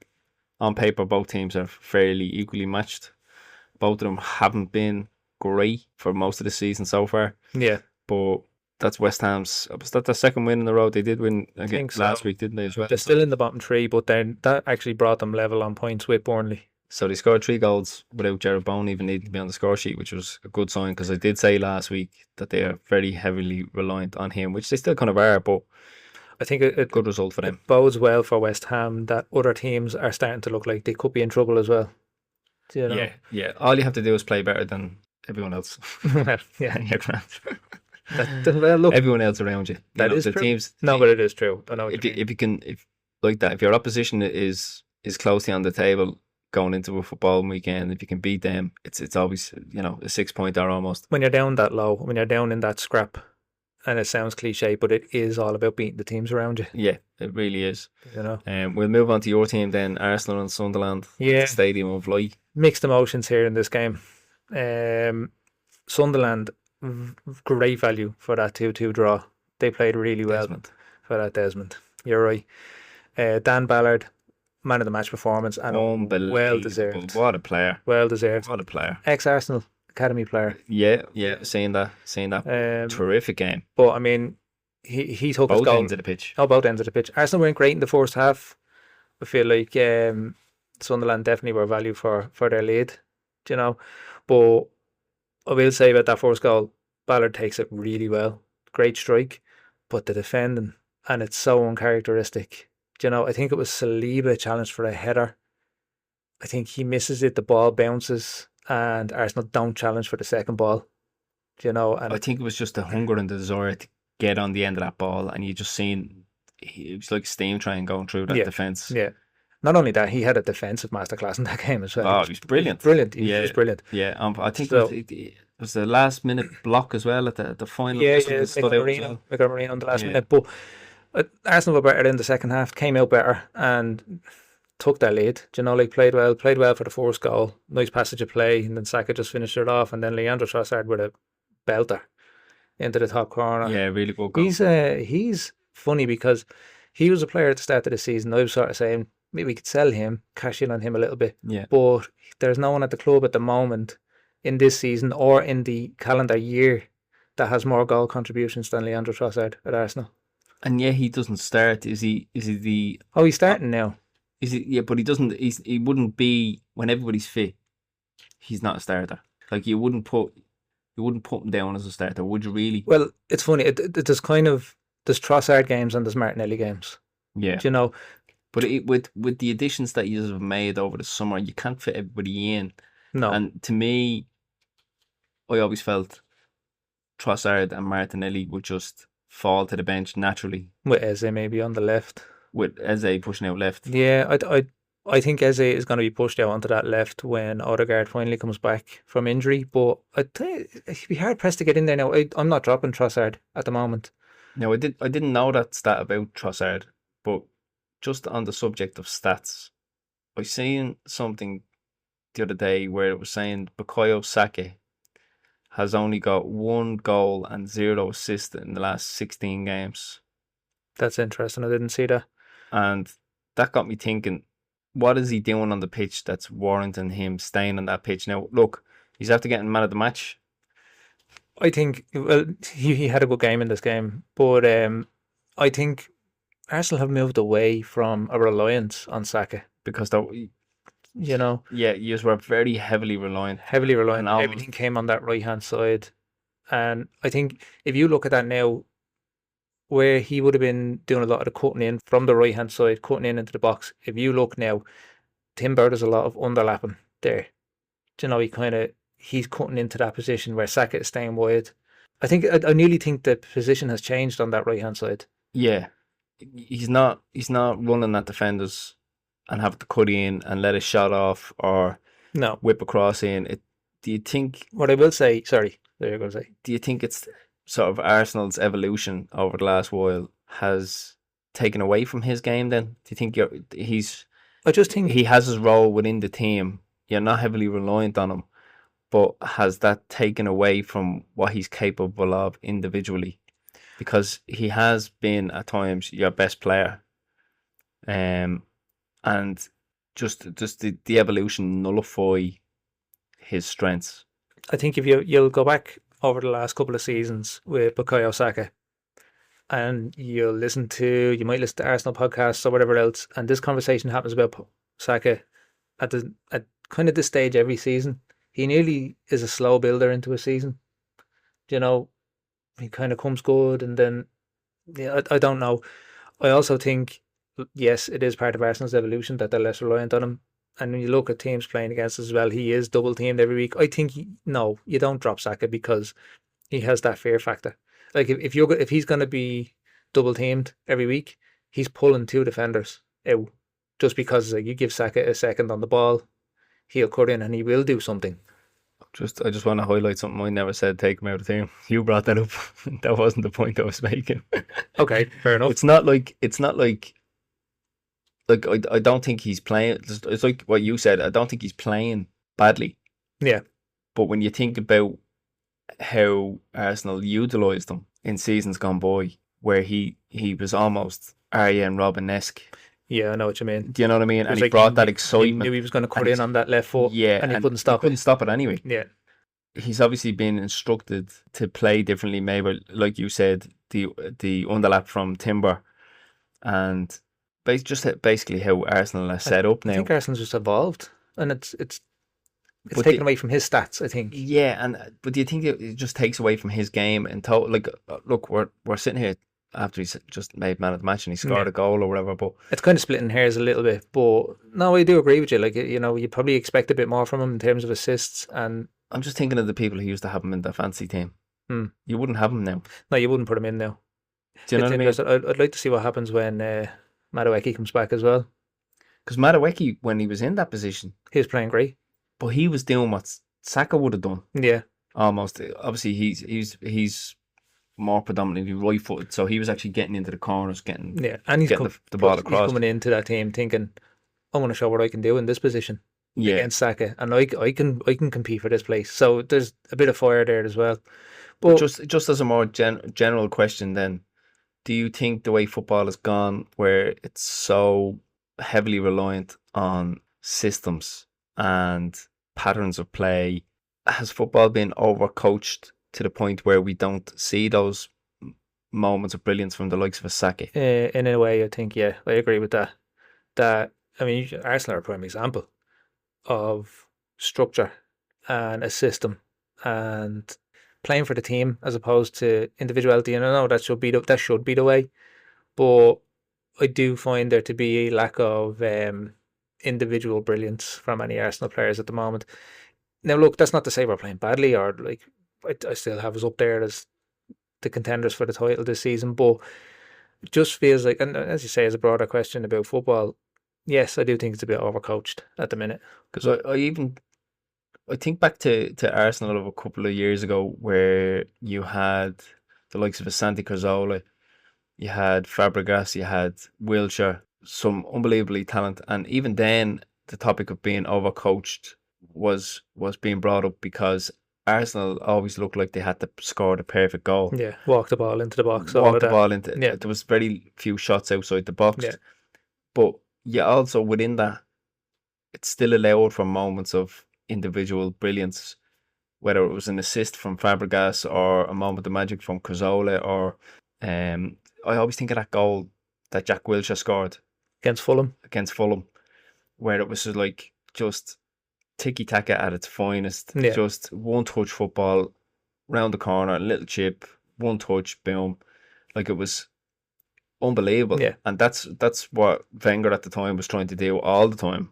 on paper, both teams are fairly equally matched. Both of them haven't been great for most of the season so far. Yeah. But that's West Ham's. Was that their second win in a row? They did win again so. last week, didn't they, as well? They're still in the bottom three, but then that actually brought them level on points with Burnley. So they scored 3 goals without Jared Bowen even needing to be on the score sheet, which was a good sign, because I did say last week that they are very heavily reliant on him, which they still kind of are, but I think it good result for them. It bodes well for West Ham that other teams are starting to look like they could be in trouble as well. You know? Yeah. All you have to do is play better than everyone else. Yeah. You're grand. Well, look, Everyone else around you. that is the true. teams. No, but it is true. I know. If your opposition is closely on the table going into a football weekend, if you can beat them, it's always a 6-pointer almost. When you're down that low, when you're down in that scrap, and it sounds cliche, but it is all about beating the teams around you. Yeah, it really is. You know. We'll move on to your team then, Arsenal and Sunderland. Yeah. The Stadium of Light. Mixed emotions here in this game. Sunderland, great value for that 2-2 draw. They played really well Desmond. for that Desmond. You're right. Dan Ballard, man of the match performance, and Unbelievable. well deserved. What a player. Well deserved. What a player. Ex-Arsenal academy player. Yeah, seeing that. Terrific game. But I mean, he took his Both goal. ends of the pitch. Both ends of the pitch. Arsenal weren't great in the first half. I feel like Sunderland definitely were value for their lead, you know. But I will say about that first goal, Ballard takes it really well. Great strike, but the defending, and it's so uncharacteristic. You know, I think it was Saliba challenged for a header. I think he misses it, the ball bounces, and Arsenal don't challenge for the second ball. You know, and I think it was just the hunger and the desire to get on the end of that ball, and you just seen it was like a steam train going through that defence. Yeah. Not only that, he had a defensive masterclass in that game as well. Oh, he was brilliant. He was brilliant. Yeah, I think it was the last minute block as well at the final. Yeah, Miguel Marino on the last minute. But Arsenal were better in the second half, came out better and took their lead. You know, like played well for the first goal. Nice passage of play, and then Saka just finished it off, and then Leandro Trossard with a belter into the top corner. Yeah, really good goal. He's funny because he was a player at the start of the season. I was sort of saying maybe we could sell him, cash in on him a little bit. Yeah. But there's no one at the club at the moment in this season or in the calendar year that has more goal contributions than Leandro Trossard at Arsenal. And yeah, he doesn't start. Is he the? Oh, he's starting now. Is he? Yeah, but he doesn't. He wouldn't be when everybody's fit. He's not a starter. Like you wouldn't put him down as a starter, would you really? Well, it's funny. There's Trossard games and there's Martinelli games. Yeah. Do you know? But with the additions that you have made over the summer, you can't fit everybody in. No. And to me, I always felt Trossard and Martinelli would just fall to the bench naturally. With Eze maybe on the left. With Eze pushing out left. Yeah, I think Eze is going to be pushed out onto that left when Odegaard finally comes back from injury. But I think it'd be hard pressed to get in there now. I'm not dropping Trossard at the moment. No, I didn't know that stat about Trossard, but just on the subject of stats, I seen something the other day where it was saying Bukayo Saka has only got 1 goal and 0 assists in the last 16 games. That's interesting. I didn't see that. And that got me thinking, what is he doing on the pitch that's warranting him staying on that pitch? Now, look, he's after getting man of the match. I think, well, he had a good game in this game, but I think Arsenal have moved away from a reliance on Saka. Because, you know, yeah, you were very heavily reliant. Everything came on that right-hand side. And I think if you look at that now, where he would have been doing a lot of the cutting in from the right-hand side, cutting in into the box, if you look now, Timber does a lot of underlapping there. Do you know, he's cutting into that position where Saka is staying wide. I nearly think the position has changed on that right-hand side. Yeah. He's not running at defenders and have to cut in and let a shot off or whip across in. Do you think... What I will say... Sorry, there you're going to say. Do you think it's sort of Arsenal's evolution over the last while has taken away from his game then? Do you think I just think he has his role within the team. You're not heavily reliant on him. But has that taken away from what he's capable of individually? because he has been at times your best player, and just the evolution nullify his strengths. I think if you'll go back over the last couple of seasons with Bukayo Saka, and you might listen to Arsenal podcasts or whatever else, and this conversation happens about Saka at kind of this stage every season. He nearly is a slow builder into a season. You know, he kind of comes good, and then I don't know. I also think, yes, it is part of Arsenal's evolution that they're less reliant on him. And when you look at teams playing against us as well, he is double teamed every week. I think no, you don't drop Saka because he has that fear factor. Like if he's going to be double teamed every week, he's pulling two defenders out just because like you give Saka a second on the ball, he'll cut in and he will do something. I just want to highlight something I never said. Take him out of the team. You brought that up. That wasn't the point I was making. Okay, fair enough. It's not like I don't think he's playing. It's like what you said. I don't think he's playing badly. Yeah. But when you think about how Arsenal utilised him in seasons gone by, where he was almost Arjen Robben-esque. Yeah, I know what you mean. Do you know what I mean? And he brought that excitement. He knew he was going to cut in on that left foot. Yeah, and he couldn't stop it anyway. Yeah. He's obviously been instructed to play differently, maybe like you said, the underlap from Timber, and basically how Arsenal are set up now. I think Arsenal's just evolved, and it's taken away from his stats, I think. Yeah, but do you think it just takes away from his game and total? Like, look, we're sitting here after he's just made man of the match and he scored a goal or whatever, but it's kind of splitting hairs a little bit. But no, I do agree with you. Like, you know, you probably expect a bit more from him in terms of assists, and I'm just thinking of the people who used to have him in their fantasy team. You wouldn't have him now. No, you wouldn't put him in now. Do you know what I mean? I'd like to see what happens when Madueke comes back as well. Because Madueke, when he was in that position, he was playing great, but he was doing what Saka would have done. Yeah, almost. Obviously, he's more predominantly right-footed, so he was actually getting into the corners, and he's getting the ball across. He's coming into that team thinking, "I'm going to show what I can do in this position against Saka, and I can compete for this place." So there's a bit of fire there as well. But just as a more general question, then, do you think the way football has gone, where it's so heavily reliant on systems and patterns of play, has football been overcoached to the point where we don't see those moments of brilliance from the likes of a Saka? In a way, I think, yeah, I agree with that. I mean, Arsenal are a prime example of structure and a system and playing for the team as opposed to individuality. And I know that should be the way, but I do find there to be a lack of individual brilliance from any Arsenal players at the moment. Now, look, that's not to say we're playing badly or like I still have us up there as the contenders for the title this season, but it just feels like, and as you say, as a broader question about football, yes, I do think it's a bit overcoached at the minute. Because I think back to Arsenal of a couple of years ago, where you had the likes of Santi Cazorla, you had Fabregas, you had Wilshere, some unbelievably talent, and even then the topic of being overcoached was being brought up because Arsenal always looked like they had to score the perfect goal. Yeah, walk the ball into the box. There was very few shots outside the box. Yeah. But you also, within that, it's still allowed for moments of individual brilliance, whether it was an assist from Fabregas or a moment of magic from Cazorla, or I always think of that goal that Jack Wilshere scored against Fulham, where it was just tiki-taka at its finest. Yeah. Just one-touch football, round the corner, little chip, one touch, boom. Like, it was unbelievable. Yeah. And that's what Wenger at the time was trying to do all the time.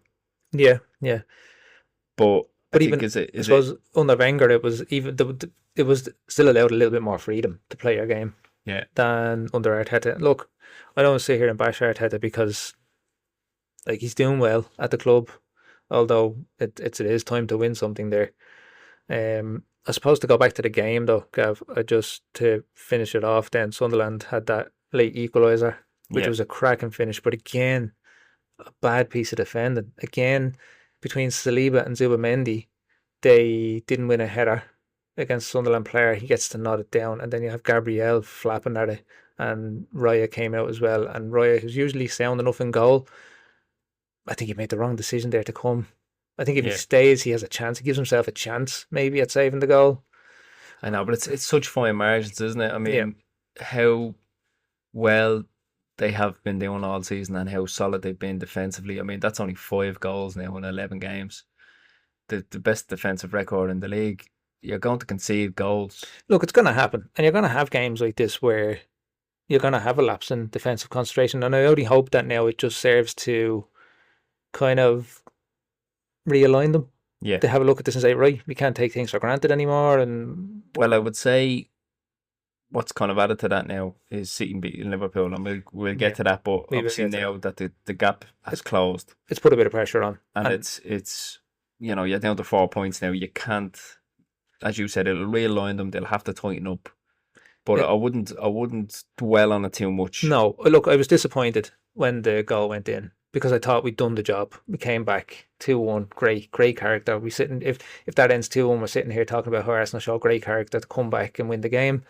Yeah. But even, I suppose under Wenger, it was still allowed a little bit more freedom to play your game. Yeah. Than under Arteta. Look, I don't sit here and bash Arteta because, like, he's doing well at the club, although it is time to win something there. I suppose to go back to the game though, Gav, just to finish it off, then Sunderland had that late equaliser, which was a cracking finish, but again, a bad piece of defending. Again, between Saliba and Zubamendi, they didn't win a header. against a Sunderland player, he gets to nod it down, and then you have Gabriel flapping at it, and Raya came out as well, and Raya, who's usually sound enough in goal, I think he made the wrong decision there to come. I think if he Yeah. stays, he has a chance. He gives himself a chance, maybe, at saving the goal. I know, but it's such fine margins, isn't it? I mean, Yeah. how well they have been doing all season and how solid they've been defensively. I mean, that's only 5 goals now in 11 games. The best defensive record in the league. You're going to concede goals. Look, it's going to happen, and you're going to have games like this where you're going to have a lapse in defensive concentration, and I only hope that now it just serves to kind of realign them. Yeah. To have a look at this and say, right, we can't take things for granted anymore. And Well, I would say what's kind of added to that now is City beating Liverpool, and we'll get to that. But We will obviously get to now that the gap has closed, it's put a bit of pressure on. and it's you're down to 4 points now. You can't, as you said, it'll realign them. They'll have to tighten up. But Yeah. I wouldn't dwell on it too much. No, look, I was disappointed when the goal went in because I thought we'd done the job. We came back 2-1, great character. We sitting if that ends 2-1, we're sitting here talking about how Arsenal show great character to come back and win the game.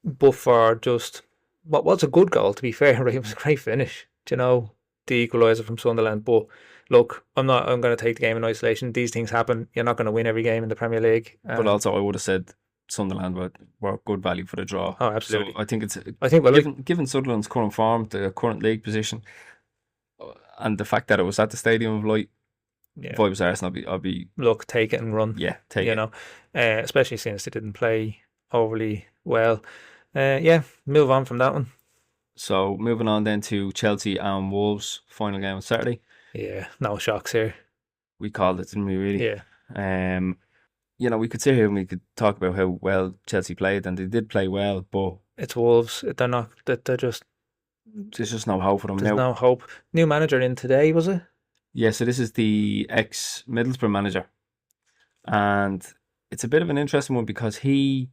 But for just what was a good goal, to be fair, right? It was a great finish. Do you know, the equaliser from Sunderland. But look, I'm going to take the game in isolation. These things happen. You're not going to win every game in the Premier League. But also, I would have said Sunderland were good value for the draw. Oh, absolutely. So I think it's given Sunderland's current form, the current league position, and the fact that it was at the Stadium of Light. Yeah. If I was Arsenal, I'd be look, take it and run. Yeah, take you it. know, especially since they didn't play overly well. Yeah, move on from that one. So moving on then to Chelsea and Wolves final game on Saturday. Yeah, no shocks here. We called it, didn't we? Really. Yeah. We could sit here and we could talk about how well Chelsea played, and they did play well, but It's Wolves. They're not. They're just. there's just no hope for them There's now. no hope. New manager in today, was it? Yeah, so this is the ex-Middlesbrough manager, and it's a bit of an interesting one because he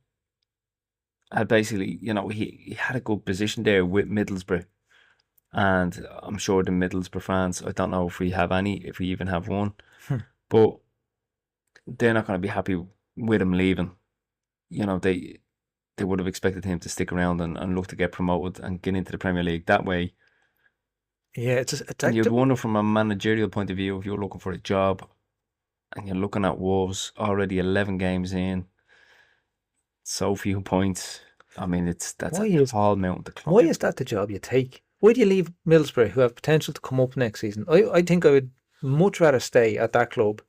had basically, he had a good position there with Middlesbrough, and I'm sure the Middlesbrough fans, I don't know if we have any, if we even have one, but they're not going to be happy with him leaving. They would have expected him to stick around and look to get promoted and get into the Premier League that way. Yeah, it's And you'd wonder from a managerial point of view, if you're looking for a job and you're looking at Wolves already 11 games in, so few points. I mean, that's a tall mountain to climb. Why is that the job you take? Why do you leave Middlesbrough, who have potential to come up next season? I think I would much rather stay at that club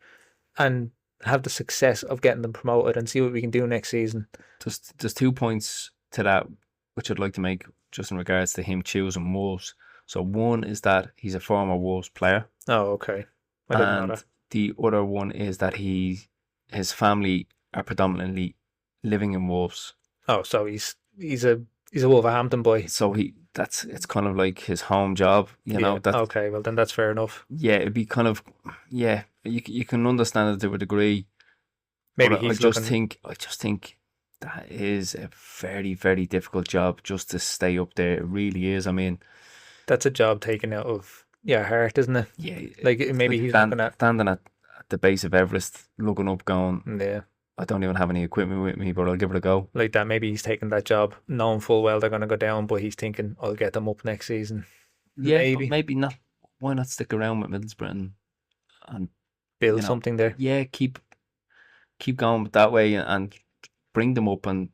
and have the success of getting them promoted and see what we can do next season. There's 2 points to that which I'd like to make just in regards to him choosing Wolves. So one is that he's a former Wolves player. Oh, okay. I didn't know And that. the other one is that his family are predominantly living in Wolves. Oh, so he's a Wolverhampton boy. So it's kind of like his home job, Yeah. that Okay, well then that's fair enough. yeah, it'd be kind of, yeah, you can understand it to a degree. Maybe but he's I just think that is a very, very difficult job just to stay up there. It really is. I mean, that's a job taken out of your heart, isn't it? yeah, Like maybe he's not gonna. standing at the base of Everest, looking up, going, Yeah, I don't even have any equipment with me, but I'll give it a go. like that. Maybe he's taking that job, knowing full well they're gonna go down, but he's thinking, I'll get them up next season. Yeah, Maybe. but maybe not. Why not stick around with Middlesbrough and Build something there. yeah, keep going that way and bring them up and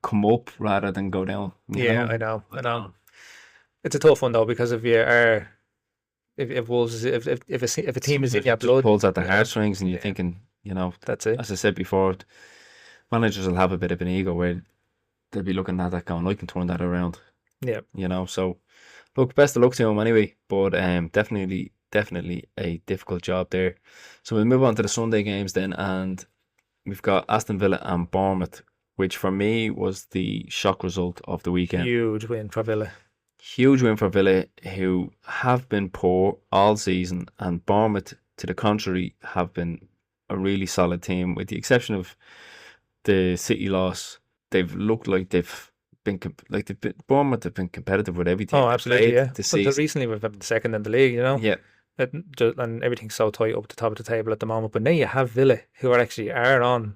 come up rather than go down. Yeah, I know. It's a tough one though, because if you are, if Wolves, if a team is in your blood, pulls at the heartstrings, and you're thinking, that's it. as I said before, managers will have a bit of an ego where they'll be looking at that going, I can turn that around. Yeah. So look, best of luck to him anyway, but definitely a difficult job there. So we'll move on to the Sunday games then, and we've got Aston Villa and Bournemouth, which for me was the shock result of the weekend. Huge win for Villa. Huge win for Villa, who have been poor all season, and Bournemouth, to the contrary, have been a really solid team, with the exception of the City loss. They've looked like Bournemouth have been competitive with every team. Oh, absolutely, yeah. This But season. recently we've been second in the league, Yeah, and everything's so tight up at the top of the table at the moment. But now you have Villa, who are on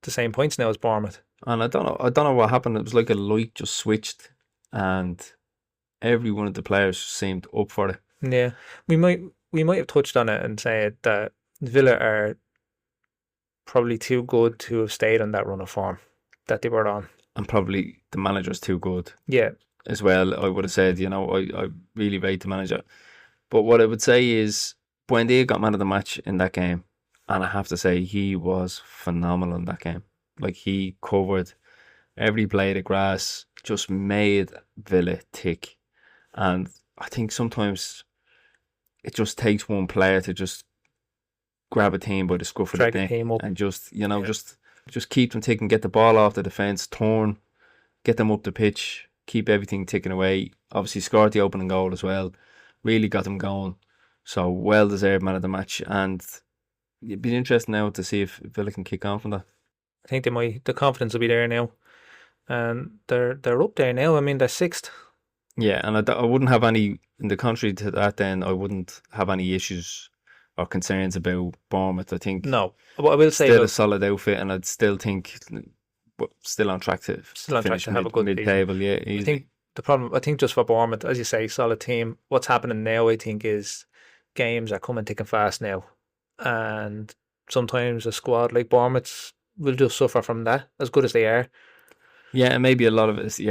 the same points now as Bournemouth. And I don't know what happened. It was like a light just switched, and every one of the players seemed up for it. Yeah, we might have touched on it and said that Villa are probably too good to have stayed on that run of form that they were on. And probably the manager's too good Yeah, as well. I would have said, I really rate the manager. But what I would say is, Buendia got man of the match in that game, and I have to say he was phenomenal in that game. Like, he covered every blade of grass, just made Villa tick. And I think sometimes it just takes one player to just grab a team by the scruff of the drag the neck team up. and just, Yeah. just keep them ticking, get the ball off the defence, turn, get them up the pitch, keep everything ticking away. Obviously scored the opening goal as well. Really got them going. So well deserved man of the match, and it'd be interesting now to see if Villa can kick on from that. I think they might. The confidence will be there now, and they're up there now. I mean, they're sixth. Yeah, and I wouldn't have any, in the contrary to that then, I wouldn't have any issues or concerns about Bournemouth. I think No, what I will say still a about solid outfit, and I'd still think still on track to finish to have a good season. mid-table. Yeah, I think the problem, I think just for Bournemouth, as you say, solid team. What's happening now, I think, is games are coming thick and fast now, and sometimes a squad like Bournemouth will just suffer from that, as good as they are. Yeah, and maybe a lot of it is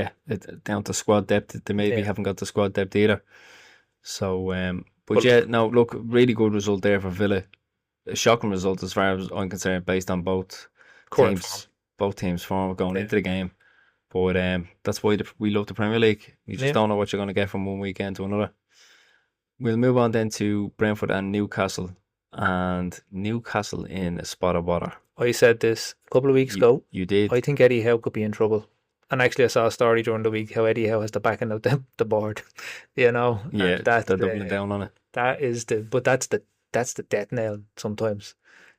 down to squad depth. They maybe Yeah. haven't got the squad depth either. So, but But- yeah, no, look, really good result there for Villa. A shocking result as far as I'm concerned, based on both Current teams, both teams' form going Yeah. into the game. But that's why we love the Premier League. You just Yeah. don't know what you're going to get from one weekend to another. We'll move on then to Brentford and Newcastle. And Newcastle in a spot of bother. I said this a couple of weeks ago. You did. I think Eddie Howe could be in trouble. And actually, I saw a story during the week how Eddie Howe has the backing of the board. You know, and Yeah, that they're doubling down on it. that is that's the death nail sometimes.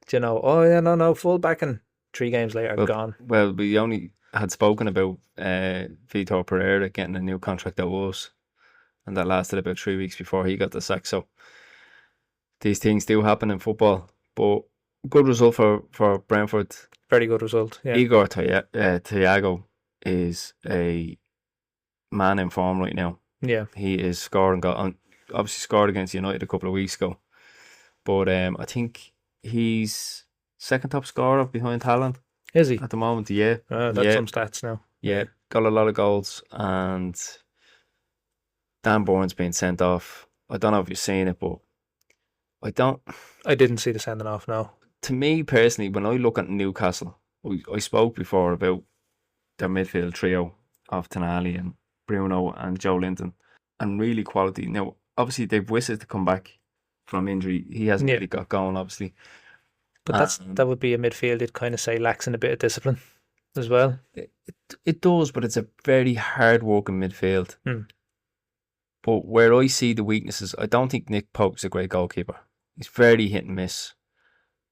Do you know? Oh yeah, no, full backing. 3 games later, gone. Well, we only had spoken about Vitor Pereira getting a new contract at Wolves, and that lasted about 3 weeks before he got the sack. So these things do happen in football. But good result for Brentford. Very good result. Yeah, Igor Thiago is a man in form right now. yeah. He is scoring. Obviously scored against United a couple of weeks ago. But I think he's second top scorer behind Haaland Is he? at the moment. Yeah. That's Yeah. some stats now. Yeah, got a lot of goals, and Dan Bourne's been sent off. I don't know if you've seen it, but I didn't see the sending off. No. to me personally, when I look at Newcastle, I spoke before about their midfield trio of Tonali and Bruno and Joe Linton, and really quality. Now, obviously, they've Wissa to come back from injury. He hasn't Yeah. really got going, obviously. But that would be a midfield. You'd kind of say lacks in a bit of discipline as well. It does, but it's a very hard-working midfield. Hmm. But where I see the weaknesses, I don't think Nick Pope's a great goalkeeper. He's very hit and miss.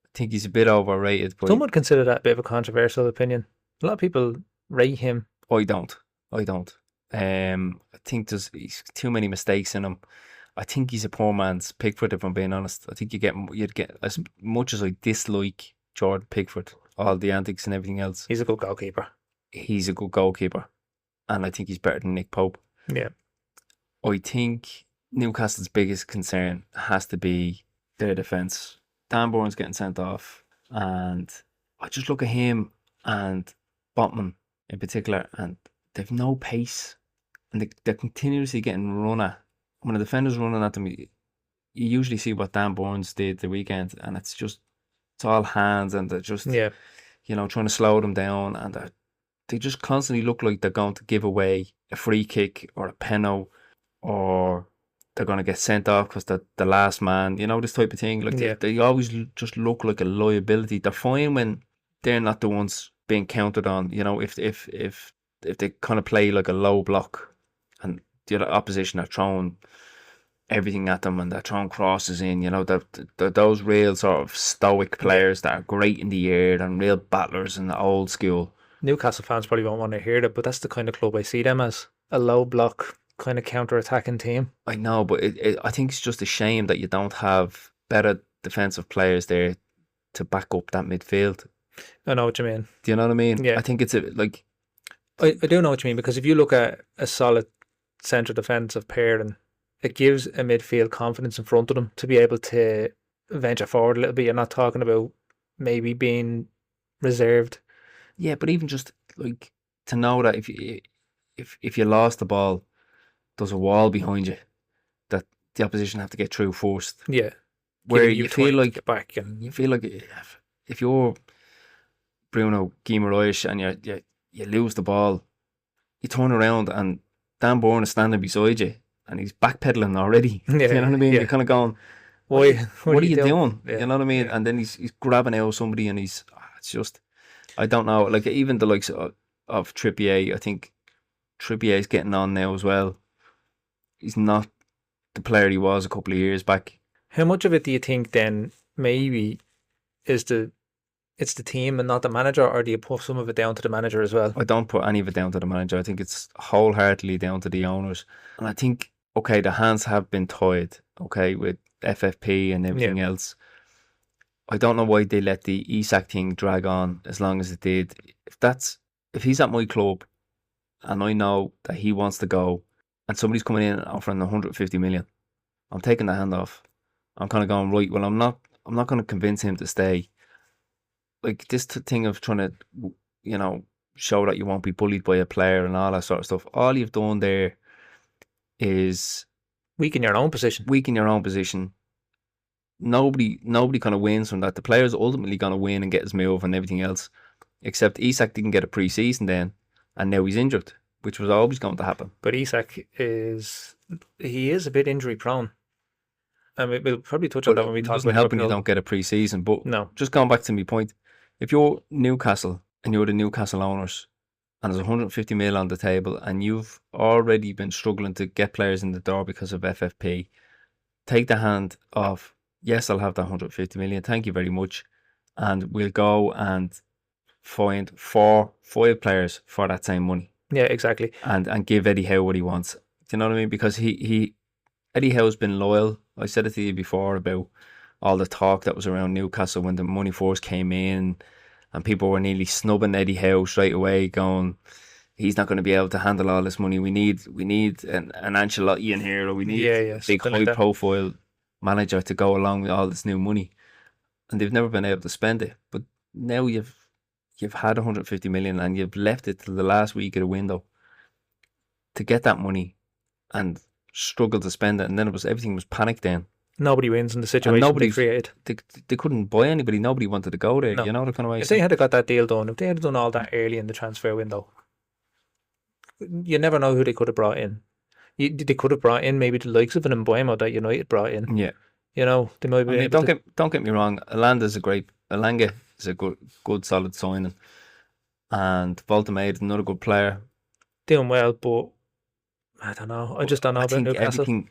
I think he's a bit overrated. But Some would consider that a bit of a controversial opinion. A lot of people rate him. I don't. I think he's too many mistakes in him. I think he's a poor man's Pickford, if I'm being honest. I think you'd get as much as I dislike Jordan Pickford, all the antics and everything else. He's a good goalkeeper. He's a good goalkeeper, and I think he's better than Nick Pope. Yeah. I think Newcastle's biggest concern has to be their defence. Dan Bourne's getting sent off, and I just look at him and Botman in particular, and they've no pace, and they're continuously getting run at. When a defender's running at them, you usually see what Dan Bourne's did the weekend, and it's all hands, and they're just Yeah. trying to slow them down, and they just constantly look like they're going to give away a free kick or a penalty, or they're going to get sent off because they're the last man, this type of thing. Like Yeah. they always just look like a liability. They're fine when they're not the ones being counted on. If they kind of play like a low block, and the other opposition are throwing everything at them, and they're throwing crosses in. They're those real sort of stoic players that are great in the air and real battlers in the old school. Newcastle fans probably won't want to hear that, but that's the kind of club I see them as. A low block kind of counter-attacking team. I know, but I think it's just a shame that you don't have better defensive players there to back up that midfield I know what you mean. Do you know what I mean? Yeah. I think it's I do know what you mean, because if you look at a solid centre defensive pair, and it gives a midfield confidence in front of them to be able to venture forward a little bit. You're not talking about maybe being reserved. yeah, but even just like to know that if you lost the ball, there's a wall behind you that the opposition have to get through first. Yeah. Where Giving you time feel to like get back, and if you're Bruno Guimaraes and you lose the ball, you turn around and Dan Bourne is standing beside you and he's backpedaling already. Yeah, Do you know what I mean? yeah. You're kind of going, why? what are you doing? Yeah, You know what I mean? yeah. And then he's grabbing out somebody and it's just, I don't know. Like even the likes of Trippier, I think Trippier is getting on now as well. He's not the player he was a couple of years back. How much of it do you think then maybe is it's the team and not the manager, or do you put some of it down to the manager as well? I don't put any of it down to the manager. I think it's wholeheartedly down to the owners. And I think, okay, the hands have been tied, okay, with FFP and everything else. I don't know why they let the Isak thing drag on as long as it did. If he's at my club and I know that he wants to go and somebody's coming in and offering 150 million, I'm taking the hand off. I'm kind of going, right, well, I'm not going to convince him to stay. Like this thing of trying to, show that you won't be bullied by a player and all that sort of stuff. All you've done there is Weaken your own position. Nobody kind of wins from that. The player's ultimately going to win and get his move and everything else. Except Isak didn't get a pre-season then, and now he's injured, which was always going to happen. But Isak is a bit injury prone. And we'll probably touch on that when we talk about it. It doesn't help when you don't get a pre-season. But no, just going back to my point, if you're Newcastle and you're the Newcastle owners and there's 150 mil on the table and you've already been struggling to get players in the door because of FFP, take the hand off. Yes, I'll have that 150 million. Thank you very much. And we'll go and find 4-5 players for that same money. Yeah, exactly. And give Eddie Howe what he wants. Do you know what I mean? Because Eddie Howe's been loyal. I said it to you before about all the talk that was around Newcastle when the money first came in, and people were nearly snubbing Eddie Howe straight away, going, he's not going to be able to handle all this money. We need an Ancelotti in here, or we need a big high profile manager to go along with all this new money. And they've never been able to spend it. But now you've had 150 million and you've left it till the last week of the window to get that money and struggle to spend it, and then everything was panic then. Nobody wins in the situation they created. They couldn't buy anybody. Nobody wanted to go there. No. You know the kind of way. If they had got that deal done, if they had done all that early in the transfer window, you never know who they could have brought in. They could have brought in maybe the likes of an Mbeumo that United brought in. Yeah. You know, they might be. Don't get me wrong. Elanga is a good solid signing, and Voltemade is another good player. Doing well, but I don't know. I just don't know about Newcastle.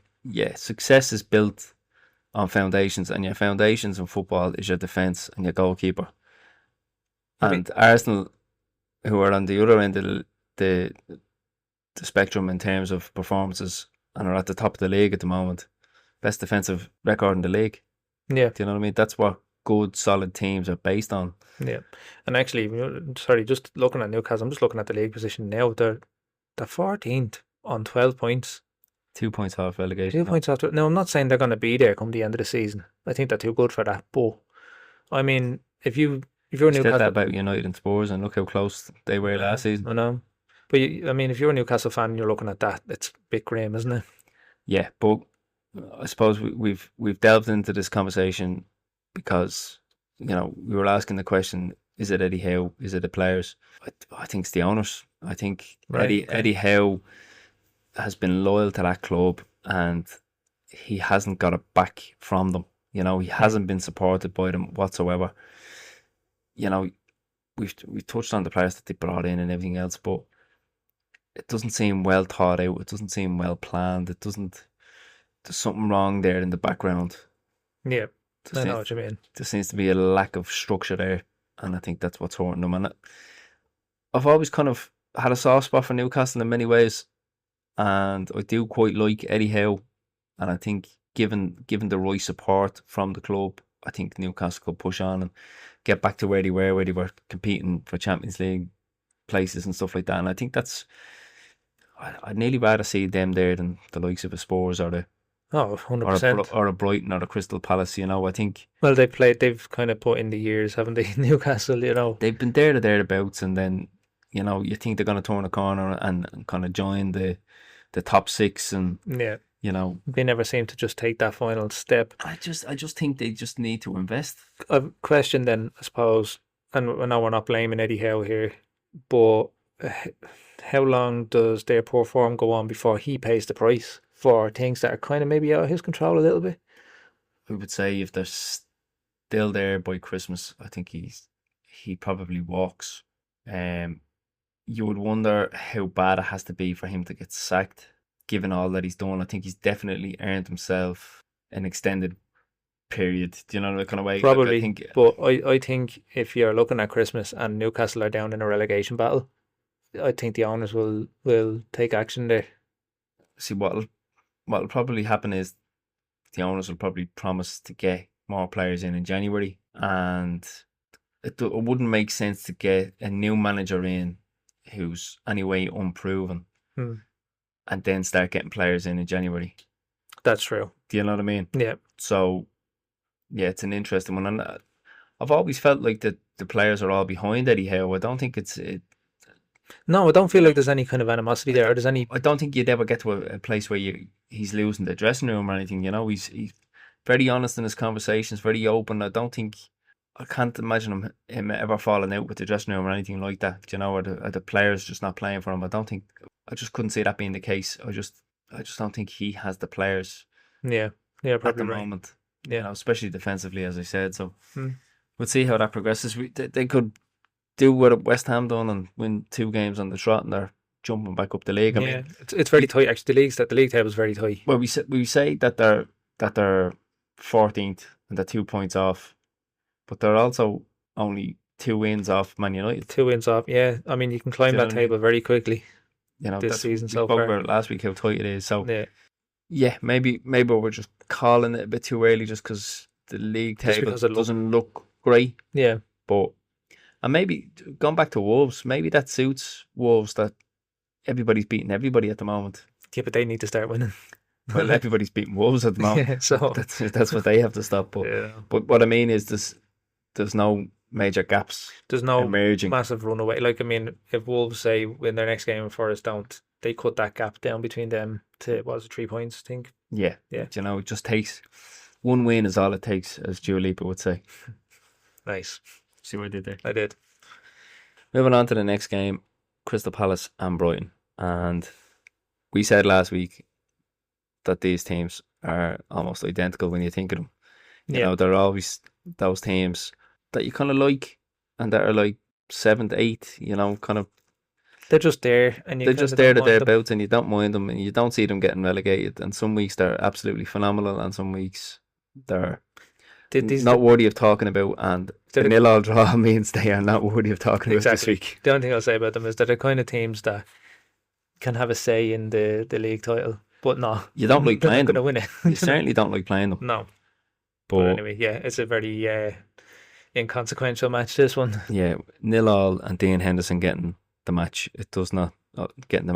Success is built on foundations, and your foundations in football is your defence and your goalkeeper. And Arsenal, who are on the other end of the spectrum in terms of performances and are at the top of the league at the moment, best defensive record in the league. Yeah. Do you know what I mean? That's what good, solid teams are based on. Yeah. And actually, just looking at Newcastle, I'm just looking at the league position now. They're 14th on 12 points. 2 points off relegation. 2 points off. Now, I'm not saying they're going to be there come the end of the season. I think they're too good for that. But, I mean, if you're Newcastle... said that about United and Spurs, and look how close they were last season. I know. But, if you're a Newcastle fan and you're looking at that, it's a bit grim, isn't it? Yeah, but I suppose we've delved into this conversation because, we were asking the question, is it Eddie Howe? Is it the players? I think it's the owners. I think Eddie Howe has been loyal to that club and he hasn't got it back from them. He hasn't been supported by them whatsoever. We've touched on the players that they brought in and everything else, but it doesn't seem well thought out. It doesn't seem well planned. There's something wrong there in the background. Yeah, I know what you mean. There seems to be a lack of structure there, and I think that's what's hurting them. And I've always kind of had a soft spot for Newcastle in many ways, and I do quite like Eddie Howe, and I think given the right support from the club, I think Newcastle could push on and get back to where they were competing for Champions League places and stuff like that. And I think that's, I'd nearly rather see them there than the likes of a Spurs or a 100%. or a Brighton or a Crystal Palace. You know, I think Well, they've kind of put in the years, haven't they? Newcastle, you know. they've been there to thereabouts, and then you know you think they're going to turn a corner and kind of join the top six, and Yeah, you know they never seem to just take that final step. I just think they just need to invest. A question then, I suppose, and I know we're not blaming Eddie Howe here, but how long does their poor form go on before he pays the price for things that are kind of maybe out of his control a little bit? I would say if they're still there by Christmas, I think he probably walks. You would wonder how bad it has to be for him to get sacked, given all that he's done. I think he's definitely earned himself an extended period. Do you know the kind of way? Probably, I think, but I think if you're looking at Christmas and Newcastle are down in a relegation battle, I think the owners will take action there. see what'll probably happen is the owners will probably promise to get more players in January, and it wouldn't make sense to get a new manager in who's anyway unproven and then start getting players in January. That's true. Do you know what I mean? Yeah. So yeah, it's an interesting one, and I've always felt like the players are all behind Eddie Howe. I don't think No, I don't feel like there's any kind of animosity there, or there's any. I don't think you'd ever get to a place where he's losing the dressing room or anything. You know, he's very honest in his conversations, very open. I can't imagine him ever falling out with the dressing room or anything like that. You know, or the players just not playing for him. I just couldn't see that being the case. I just don't think he has the players. Yeah, probably at the right. moment. Yeah, you know, especially defensively, as I said. So we'll see how that progresses. They could do what West Ham done and win 2 games on the trot, and they're jumping back up the league. I mean, it's very tight. Actually, the league table is very tight. Well, we say that they're 14th and they're 2 points off, but they're also only 2 wins off Man United. 2 wins off. Yeah, I mean you can climb that table very quickly. You know, this season so far. We spoke far about last week how tight it is. So yeah, maybe we're just calling it a bit too early just because the league table doesn't look great. Yeah, and maybe going back to Wolves, maybe that suits Wolves that everybody's beating everybody at the moment. Yeah, but they need to start winning. Well, everybody's beating Wolves at the moment. Yeah, so that's what they have to stop. But what I mean is there's no major gaps. There's no emerging massive runaway. Like, I mean, if Wolves say win their next game and Forest don't, they cut that gap down between them to 3 points, I think. Yeah. You know, it just takes one win is all it takes, as Dua Lipa would say. Nice. See what I did there? I did. Moving on to the next game, Crystal Palace and Brighton. And we said last week that these teams are almost identical when you think of them. You know, they're always those teams that you kind of like and that are like 7th, 8th, you know, kind of. They're just there. And they're just there to thereabouts, and you don't mind them, and you don't see them getting relegated. And some weeks they're absolutely phenomenal, and some weeks they're not worthy of talking about, and the 0-0 draw means they are not worthy of talking about this week. The only thing I'll say about them is that they're kind of teams that can have a say in the league title, but no, you don't like playing them. Win it. You certainly don't like playing them. No, but anyway, yeah, it's a very inconsequential match, this one. Yeah, 0-0 and Dean Henderson getting the match. It does not getting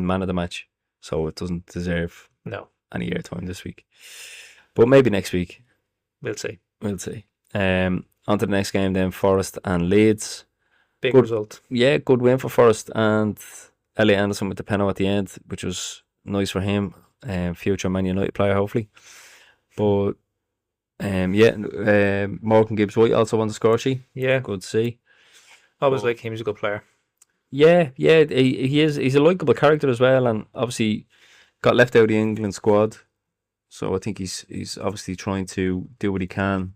man of the match, so it doesn't deserve any airtime this week. But maybe next week. We'll see. On to the next game then, Forest and Leeds. Big result. Yeah, good win for Forest, and Elliot Anderson with the penalty at the end, which was nice for him. Future Man United player, hopefully. But Morgan Gibbs-White also on the score sheet. Yeah, good to see. Always like him. He's a good player. Yeah, he is. He's a likeable character as well, and obviously got left out of the England squad. So I think he's obviously trying to do what he can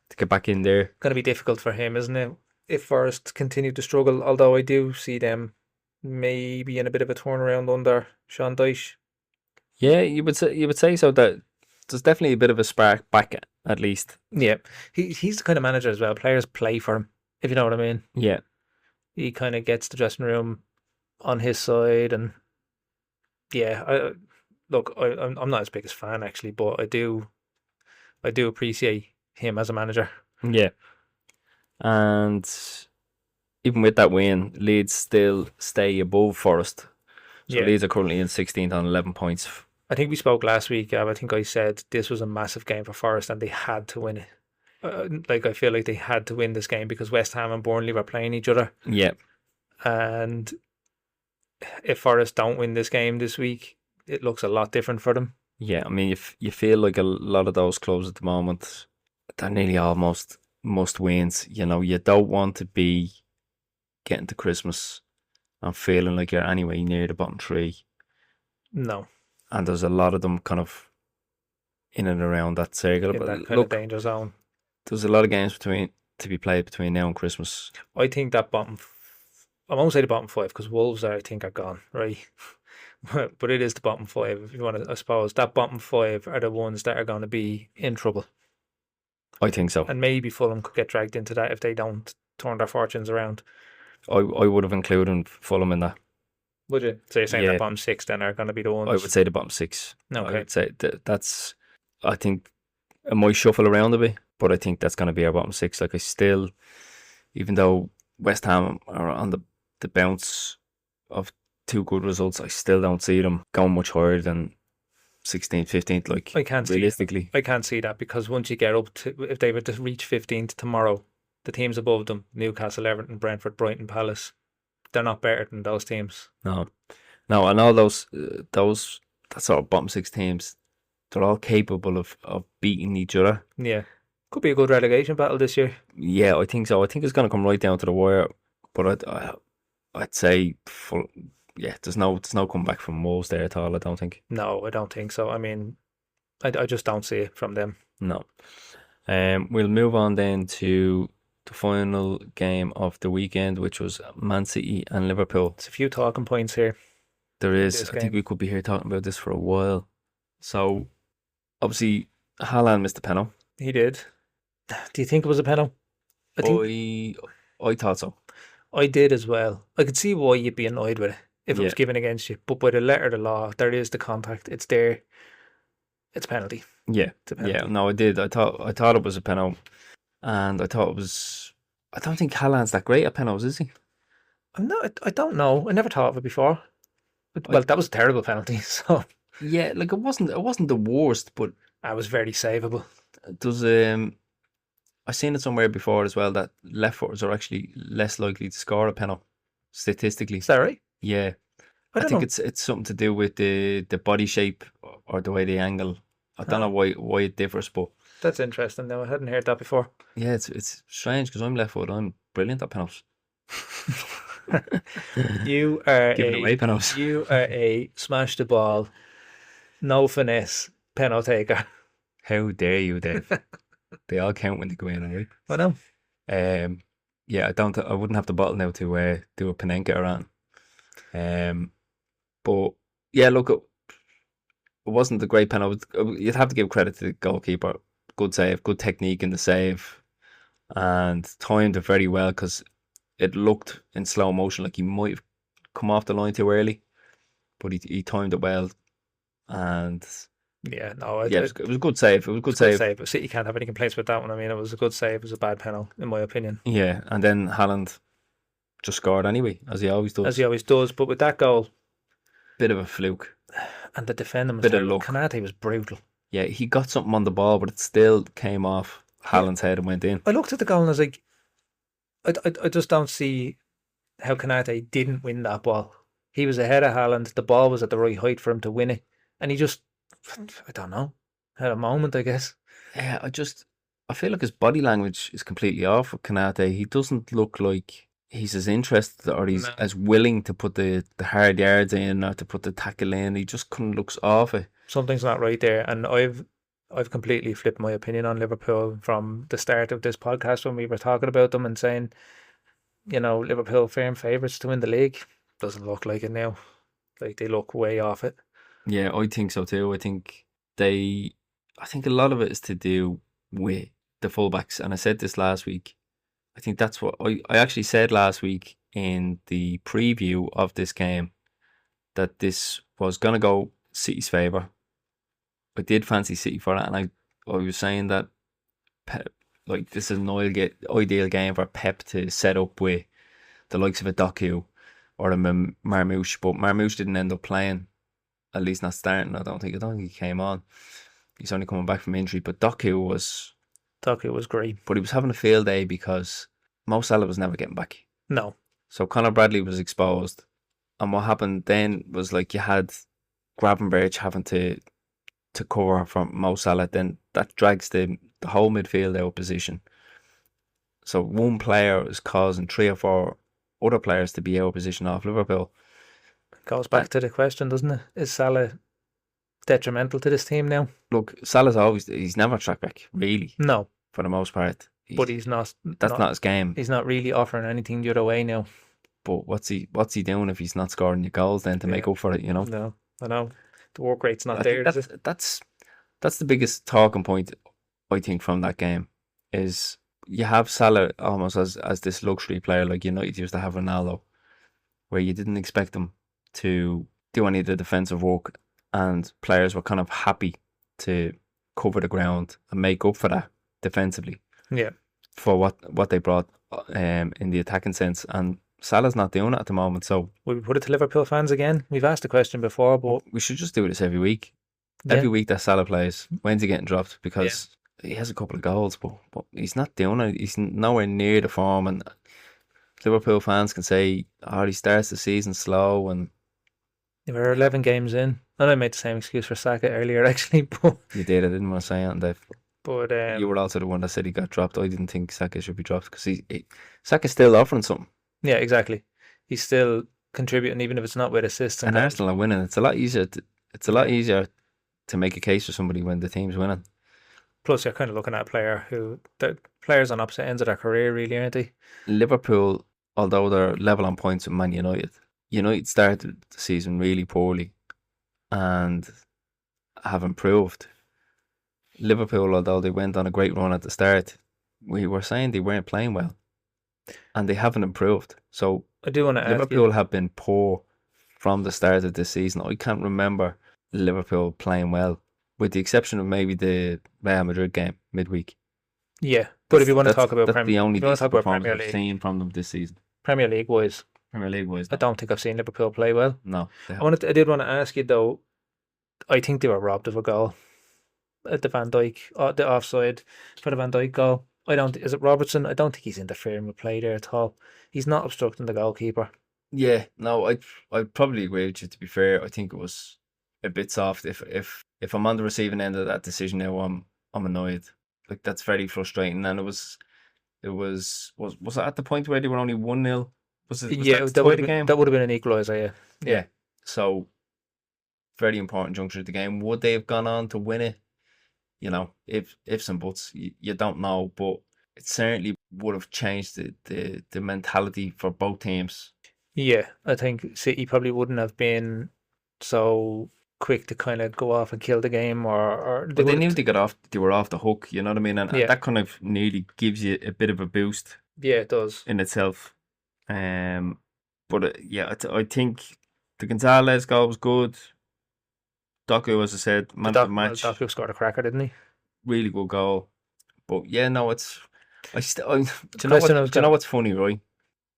to get back in there. Going to be difficult for him, isn't it? If Forest continue to struggle, although I do see them maybe in a bit of a turnaround under Sean Dyche. Yeah, you would say so. That there's definitely a bit of a spark back at least. Yeah, he's the kind of manager as well. Players play for him, if you know what I mean. Yeah, he kind of gets the dressing room on his side, and I'm not his biggest fan actually, but I do appreciate him as a manager. Yeah. And even with that win, Leeds still stay above Forest. So Yeah. Leeds are currently in 16th on 11 points. I think we spoke last week. I think I said this was a massive game for Forest and they had to win it. I feel like they had to win this game because West Ham and Burnley were playing each other. Yeah. And if Forest don't win this game this week, it looks a lot different for them. Yeah, I mean, you feel like a lot of those clubs at the moment, they're nearly almost must wins. You know, you don't want to be getting to Christmas and feeling like you're anyway near the bottom three. No. And there's a lot of them kind of in and around that circle. In But that kind of danger zone. There's a lot of games to be played between now and Christmas. I think that I won't say the bottom 5 because Wolves I think are gone, right? But it is the bottom 5. If you want to, I suppose that bottom 5 are the ones that are going to be in trouble. I think so. And maybe Fulham could get dragged into that if they don't turn their fortunes around. I would have included Fulham in that. Would you? So you're saying Yeah. the bottom 6 then are going to be the ones? I would say the bottom 6. Okay. I would say that's. I think it might shuffle around a bit, but I think that's going to be our bottom 6. Like I still, even though West Ham are on the bounce of 2 good results, I still don't see them going much higher than 16th, 15th. Like I can't realistically, I can't see that because once you get up to, if they were to reach 15th tomorrow, the teams above them, Newcastle, Everton, Brentford, Brighton, Palace, they're not better than those teams. no, and all those that sort of bottom 6 teams, they're all capable of beating each other. Yeah. Could be a good relegation battle this year. Yeah, I think so. I think it's going to come right down to the wire. But I'd say there's no comeback from Wolves there at all. I don't think. No, I don't think so. I mean, I just don't see it from them. No. We'll move on then to the final game of the weekend, which was Man City and Liverpool. There's a few talking points here. There is. This I think game. we could be here talking about this for a while. So, obviously, Haaland missed the penalty. He did. Do you think it was a penalty? I thought so. I did as well. I could see why you'd be annoyed with it if it was Yeah. given against you. But by the letter of the law, there is the contact. It's there. It's a penalty. Yeah, It's a penalty. yeah. No, I did. I thought it was a penalty, and I thought it was. I don't think Haaland's that great at penalties, is he? I don't know. I never thought of it before. But, well, that was a terrible penalty. So Yeah, like it wasn't the worst, but that was very savable. there's I've seen it somewhere before as well that left footers are actually less likely to score a penalty statistically. Is that right? Yeah, I I don't think know. it's something to do with the body shape or the way they angle. I don't know why it differs, but That's interesting. No, I hadn't heard that before. yeah, it's strange because I'm left footed. I'm brilliant at penalties. You are Giving away penalties. You are a smash the ball, no finesse penalty taker. How dare you, Dave? They all count when they go in, alright? I know. Yeah, I wouldn't have the bottle now to do a Panenka around. But yeah, look, it wasn't a great penalty. You'd have to give credit to the goalkeeper. Good save, good technique in the save, and timed it very well because it looked in slow motion like he might have come off the line too early, but he timed it well, and Yeah, no, it was a good save. It was a good save. But City can't have any complaints with that one. I mean, it was a good save. It was a bad penalty, in my opinion. Yeah, and then Haaland just scored anyway, as he always does. As he always does. But with that goal, Bit of a fluke. and the defending was Bit of terrible. luck. Konate was brutal. Yeah, he got something on the ball, but it still came off Haaland's head and went in. I looked at the goal and I was like, I just don't see how Konate didn't win that ball. He was ahead of Haaland. The ball was at the right height for him to win it. And he just, I don't know, had a moment, I guess. Yeah, I feel like his body language is completely off with Konate. He doesn't look like he's as interested or he's No. as willing to put the hard yards in or to put the tackle in. He just kind of looks off it. Something's not right there. And I've completely flipped my opinion on Liverpool from the start of this podcast when we were talking about them and saying, you know, Liverpool firm favourites to win the league. Doesn't look like it now. Like they look way off it. Yeah, I think so too. I think a lot of it is to do with the fullbacks. And I said this last week. I think that's what I actually said last week in the preview of this game, that this was going to go City's favour. I did fancy City for that, and I was saying that Pep, like this is an ideal game for Pep to set up with the likes of a Doku or a Marmouche, but Marmouche didn't end up playing, at least not starting. I don't think he came on. He's only coming back from injury, but Doku was great. But he was having a field day because Mo Salah was never getting back. No. So Conor Bradley was exposed, and what happened then was like you had Gravenberch having to cover from Mo Salah. Then that drags the whole midfield out of position. So one player is causing 3 or 4 other players to be out of position off Liverpool. Goes back to the question, doesn't it? Is Salah detrimental to this team now? Look, he's never track back, really. No. For the most part. But he's not. That's not his game. He's not really offering anything the other way now. But what's he doing if he's not scoring your goals then to make up for it, you know? No, I know. The work rate's not there. That's the biggest talking point, I think, from that game, is you have Salah almost as this luxury player like United used to have Ronaldo, where you didn't expect him to do any of the defensive work, and players were kind of happy to cover the ground and make up for that defensively. Yeah. For what they brought in the attacking sense, and Salah's not doing it at the moment. So will we put it to Liverpool fans again? We've asked the question before, but we should just do this every week. Yeah. Every week that Salah plays, when's he getting dropped? Because he has a couple of goals, but he's not doing it. He's nowhere near the form, and Liverpool fans can say, "Oh, he starts the season slow," and we're 11 games in. And I made the same excuse for Saka earlier, actually. But you did. I didn't want to say it, Dave. But you were also the one that said he got dropped. I didn't think Saka should be dropped because Saka's still offering something. Yeah, exactly. He's still contributing, even if it's not with assists. And Arsenal are winning. It's a lot easier. It's a lot easier to make a case for somebody when the team's winning. Plus, you're kind of looking at a player who the players on opposite ends of their career, really, aren't they? Liverpool, although they're level on points with Man United, United started the season really poorly and have improved. Liverpool, although they went on a great run at the start, we were saying they weren't playing well, and they haven't improved. So I do want to Liverpool have been poor from the start of this season. I can't remember Liverpool playing well, with the exception of maybe the Real Madrid game midweek. Yeah, but if you want to talk about the only performance I've seen from them this season. Premier League wise, I don't think I've seen Liverpool play well. No, I did want to ask you though. I think they were robbed of a goal at the Van Dijk, the offside for the Van Dijk goal. Is it Robertson? I don't think he's interfering with play there at all. He's not obstructing the goalkeeper. Yeah, no, I'd probably agree with you. To be fair, I think it was a bit soft. If I'm on the receiving end of that decision now, I'm annoyed. Like, that's very frustrating. And it was it at the point where they were only 1-0? Was that would have been an equaliser. Yeah. So very important juncture of the game. Would they have gone on to win it? Ifs and buts, you don't know, but it certainly would have changed the mentality for both teams. Yeah, I think City probably wouldn't have been so quick to kind of go off and kill the game, but they knew they were off the hook, you know what I mean? And that kind of nearly gives you a bit of a boost. Yeah, it does in itself. But I think the Gonzalez goal was good. Doku, as I said, man of the match. Doku scored a cracker, didn't he? Really good goal. But yeah, no, it's. Do you know what's funny, right?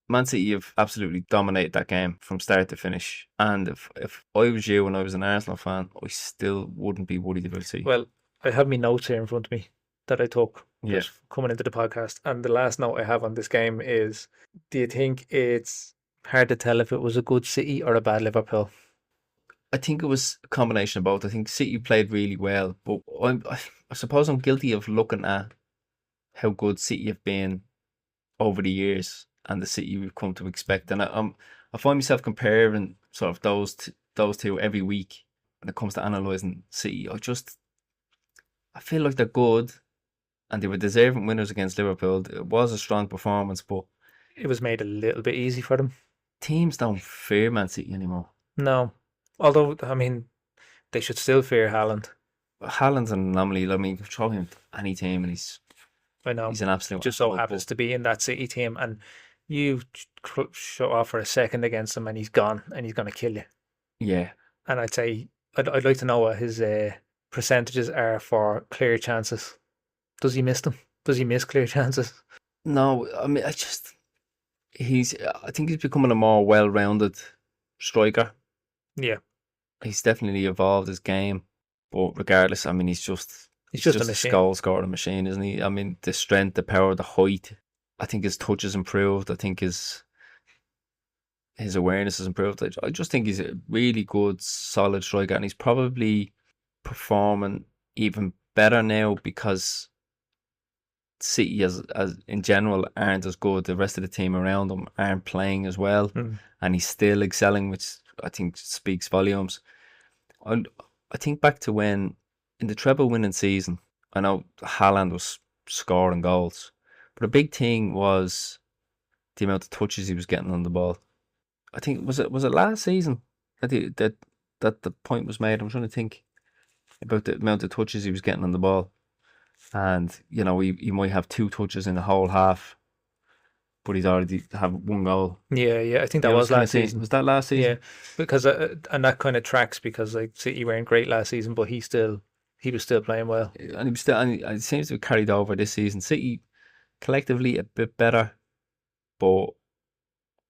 Man City have absolutely dominated that game from start to finish. And if I was you and I was an Arsenal fan, I still wouldn't be worried about City. Well, I have my notes here in front of me that I took just coming into the podcast. And the last note I have on this game is, do you think it's hard to tell if it was a good City or a bad Liverpool? I think it was a combination of both. I think City played really well, but I suppose I'm guilty of looking at how good City have been over the years and the City we've come to expect. And I find myself comparing sort of those two every week when it comes to analysing City. I feel like they're good and they were deserving winners against Liverpool. It was a strong performance, but it was made a little bit easy for them. Teams don't fear Man City anymore. No. Although, I mean, they should still fear Haaland. Haaland's an anomaly. I mean, throw him any team and he's an absolute. Just so happens to be in that City team, and you show off for a second against him, and he's gone, and he's going to kill you. Yeah. And I'd say I'd like to know what his percentages are for clear chances. Does he miss them? Does he miss clear chances? No, I mean, I think he's becoming a more well-rounded striker. Yeah, He's definitely evolved his game, but regardless, I mean, he's just just a a machine. goal scoring machine, isn't he? I mean, the strength, the power, the height. I think his touch has improved. I think his awareness has improved. I just think he's a really good, solid striker, and he's probably performing even better now because City, as in general, aren't as good. The rest of the team around him aren't playing as well, and he's still excelling, which I think speaks volumes. I think back to when in the treble winning season, I know Haaland was scoring goals, but a big thing was the amount of touches he was getting on the ball. I think was it last season that the point was made. I'm trying to think about the amount of touches he was getting on the ball, and he might have 2 touches in the whole half, but he's already have 1 goal. Yeah. I think that was last season. Was that last season? Yeah, because and that kind of tracks because like City weren't great last season, but he was still playing well. And he was still, and it seems to have carried over this season. City collectively a bit better, but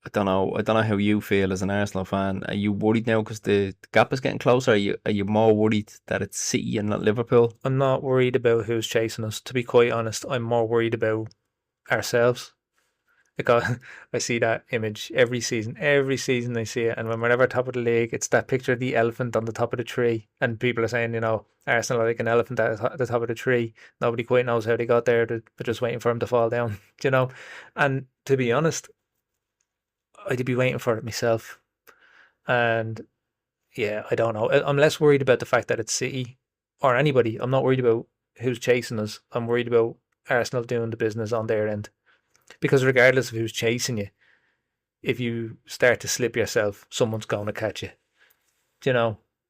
I don't know. I don't know how you feel as an Arsenal fan. Are you worried now because the gap is getting closer? Are you more worried that it's City and not Liverpool? I'm not worried about who's chasing us. To be quite honest, I'm more worried about ourselves. Because I see that image every season. Every season I see it, and when we're ever top of the league, it's that picture of the elephant on the top of the tree, and people are saying, Arsenal are like an elephant at the top of the tree. Nobody quite knows how they got there. They're just waiting for him to fall down, And to be honest, I'd be waiting for it myself. And yeah, I don't know. I'm less worried about the fact that it's City or anybody. I'm not worried about who's chasing us. I'm worried about Arsenal doing the business on their end. Because regardless of who's chasing you, if you start to slip yourself, someone's going to catch you.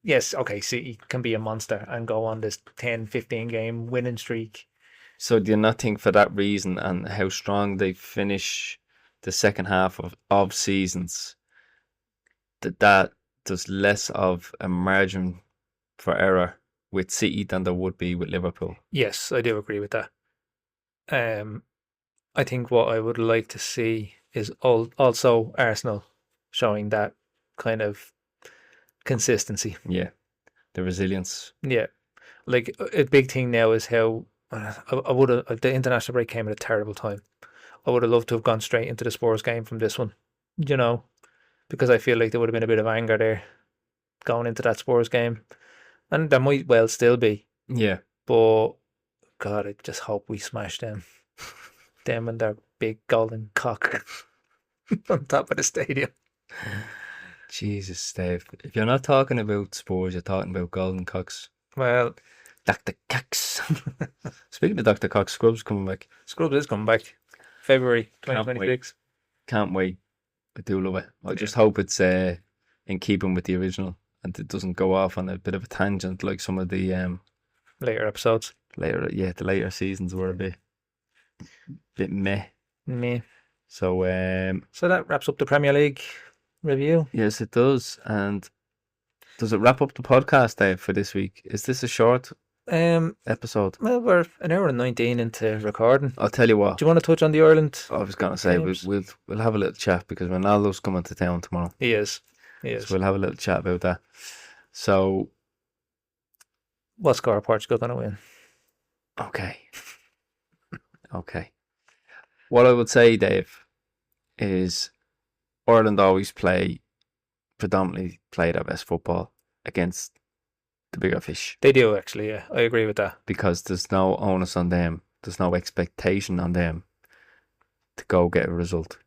Yes, okay, City can be a monster and go on this 10, 15 game winning streak. So do you not think for that reason and how strong they finish the second half of seasons, that there's less of a margin for error with City than there would be with Liverpool? Yes, I do agree with that. I think what I would like to see is also Arsenal showing that kind of consistency. Yeah, the resilience. Yeah, like a big thing now is how I would have, the international break came at a terrible time. I would have loved to have gone straight into the Spurs game from this one, because I feel like there would have been a bit of anger there going into that Spurs game, and there might well still be. Yeah, but God, I just hope we smash them. Them and their big golden cock on top of the stadium. Jesus, Dave. If you're not talking about Spurs, you're talking about golden cocks. Well, Dr. Cox. Speaking of Dr. Cox, Scrubs coming back. Scrubs is coming back. February 2026. Can't wait. I do love it. I just hope it's in keeping with the original and it doesn't go off on a bit of a tangent like some of the later episodes. The later seasons were a bit meh. Meh. So that wraps up the Premier League review. Yes, it does. And does it wrap up the podcast, Dave, for this week? Is this a short episode? Well, we're an hour and 19 into recording. I'll tell you what. Do you want to touch on the Ireland? I was gonna say we'll have a little chat because Ronaldo's coming to town tomorrow. He is. So we'll have a little chat about that. So, what score are Portugal gonna win? Okay. What I would say, Dave, is Ireland always predominantly play their best football against the bigger fish. They do, actually, yeah. I agree with that. Because there's no onus on them. There's no expectation on them to go get a result.